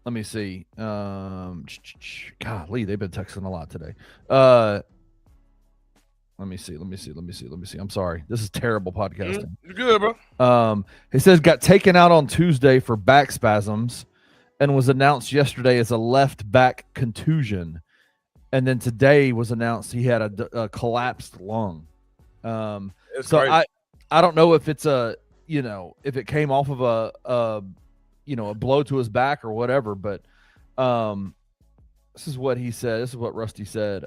let me see. Golly, they've been texting a lot today. Let me see. I'm sorry. This is terrible podcasting. You're good, bro. He says got taken out on Tuesday for back spasms and was announced yesterday as a left back contusion. And then today was announced he had a collapsed lung. So crazy. I don't know if it's if it came off of a blow to his back or whatever, but this is what he said. This is what Rusty said.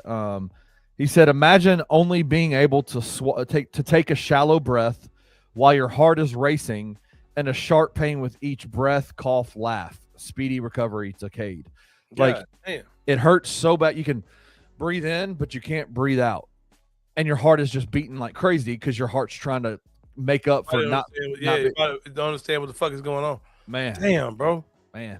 He said, imagine only being able to take a shallow breath while your heart is racing and a sharp pain with each breath, cough, laugh. Speedy recovery to Cade. It hurts so bad. You can breathe in, but you can't breathe out. And your heart is just beating like crazy because your heart's trying to make up for don't understand what the fuck is going on. Man. Damn, bro. Man.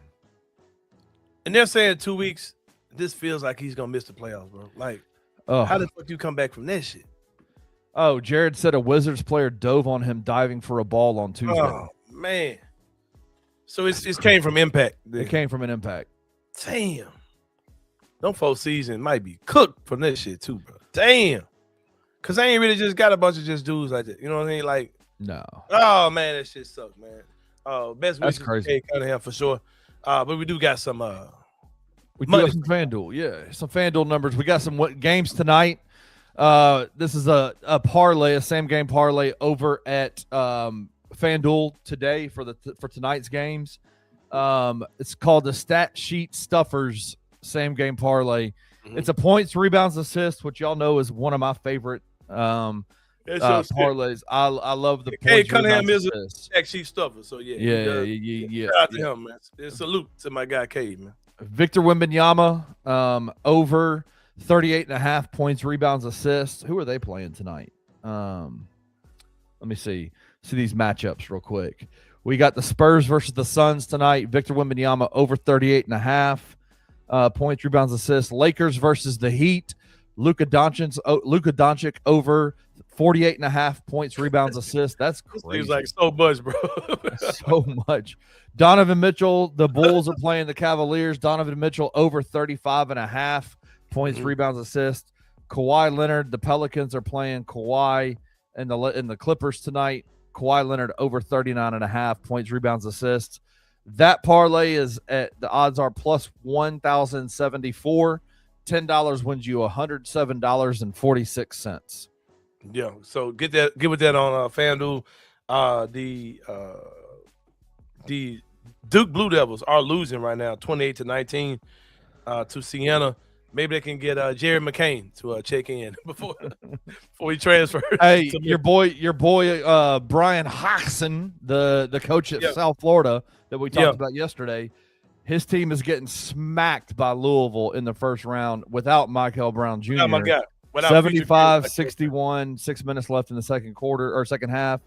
And they're saying 2 weeks, this feels like he's going to miss the playoffs, bro. Like, how the fuck do you come back from that shit? Oh, Jared said a Wizards player dove on him diving for a ball on Tuesday. Oh, man. So it came from impact. It came from an impact. Damn. Them 4 season might be cooked from that shit too, bro. Damn. Because I ain't really just got a bunch of just dudes like that. You know what I mean? Like, no. Oh, man, that shit sucks, man. Best That's wishes crazy. to Cade Cunningham for sure. But we do got some we do have some FanDuel. Yeah, some FanDuel numbers. We got some games tonight. This is a parlay, a same game parlay over at FanDuel today for tonight's games. It's called the Stat Sheet Stuffers same game parlay. Mm-hmm. It's a points, rebounds, assists, which y'all know is one of my favorite parlays. I love the Cade points, Cunningham rebounds, is assists. a sheet stuffer. So yeah. Shout out to him, man. Salute to my guy Cade, man. Victor Wembanyama over 38.5 points, rebounds, assists. Who are they playing tonight? Let me see these matchups real quick. We got the Spurs versus the Suns tonight. Victor Wembanyama over 38.5 points, rebounds, assists. Lakers versus the Heat. Luka Doncic over 48.5 points, rebounds, assists. That's crazy. Seems like so much, bro. So much. Donovan Mitchell, the Bulls are playing the Cavaliers. Donovan Mitchell over 35.5 points, rebounds, assists. Kawhi Leonard, the Pelicans are playing Kawhi and the Clippers tonight. Kawhi Leonard over 39.5 points, rebounds, assists. That parlay is at the odds are plus 1,074. $10 wins you $107.46. Yeah, so get with that on FanDuel. The Duke Blue Devils are losing right now, 28-19 to Siena. Maybe they can get Jared McCain to check in before he transfers. Hey, your boy, Brian Hoxson, the coach at South Florida that we talked about yesterday. His team is getting smacked by Louisville in the first round without Michael Brown Jr. Oh my God. 75-61, 6 minutes left in the second half.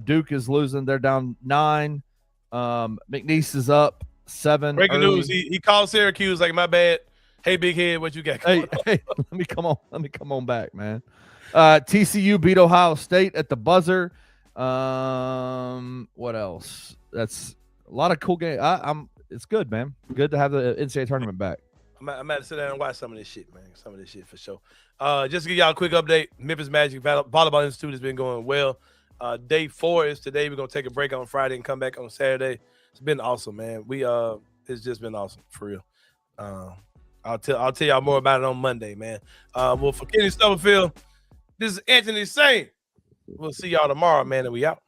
Duke is losing. They're down 9. McNeese is up 7. Breaking news. He called Syracuse like, my bad. Hey, big head, what you got? Hey, let me come on back, man. TCU beat Ohio State at the buzzer. What else? That's a lot of cool games. It's good, man. Good to have the NCAA tournament back. I'm about to sit down and watch some of this shit, man. Some of this shit for sure. Just to give y'all a quick update, Memphis Magic Volleyball Institute has been going well. Day 4 is today. We're gonna take a break on Friday and come back on Saturday. It's been awesome, man. It's just been awesome for real. I'll tell y'all more about it on Monday, man. Well, for Kenny Stubblefield, this is Anthony Sain. We'll see y'all tomorrow, man, and we out.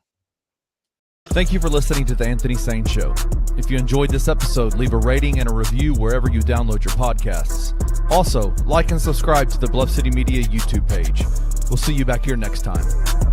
Thank you for listening to the Anthony Sain Show. If you enjoyed this episode, leave a rating and a review wherever you download your podcasts. Also, like and subscribe to the Bluff City Media YouTube page. We'll see you back here next time.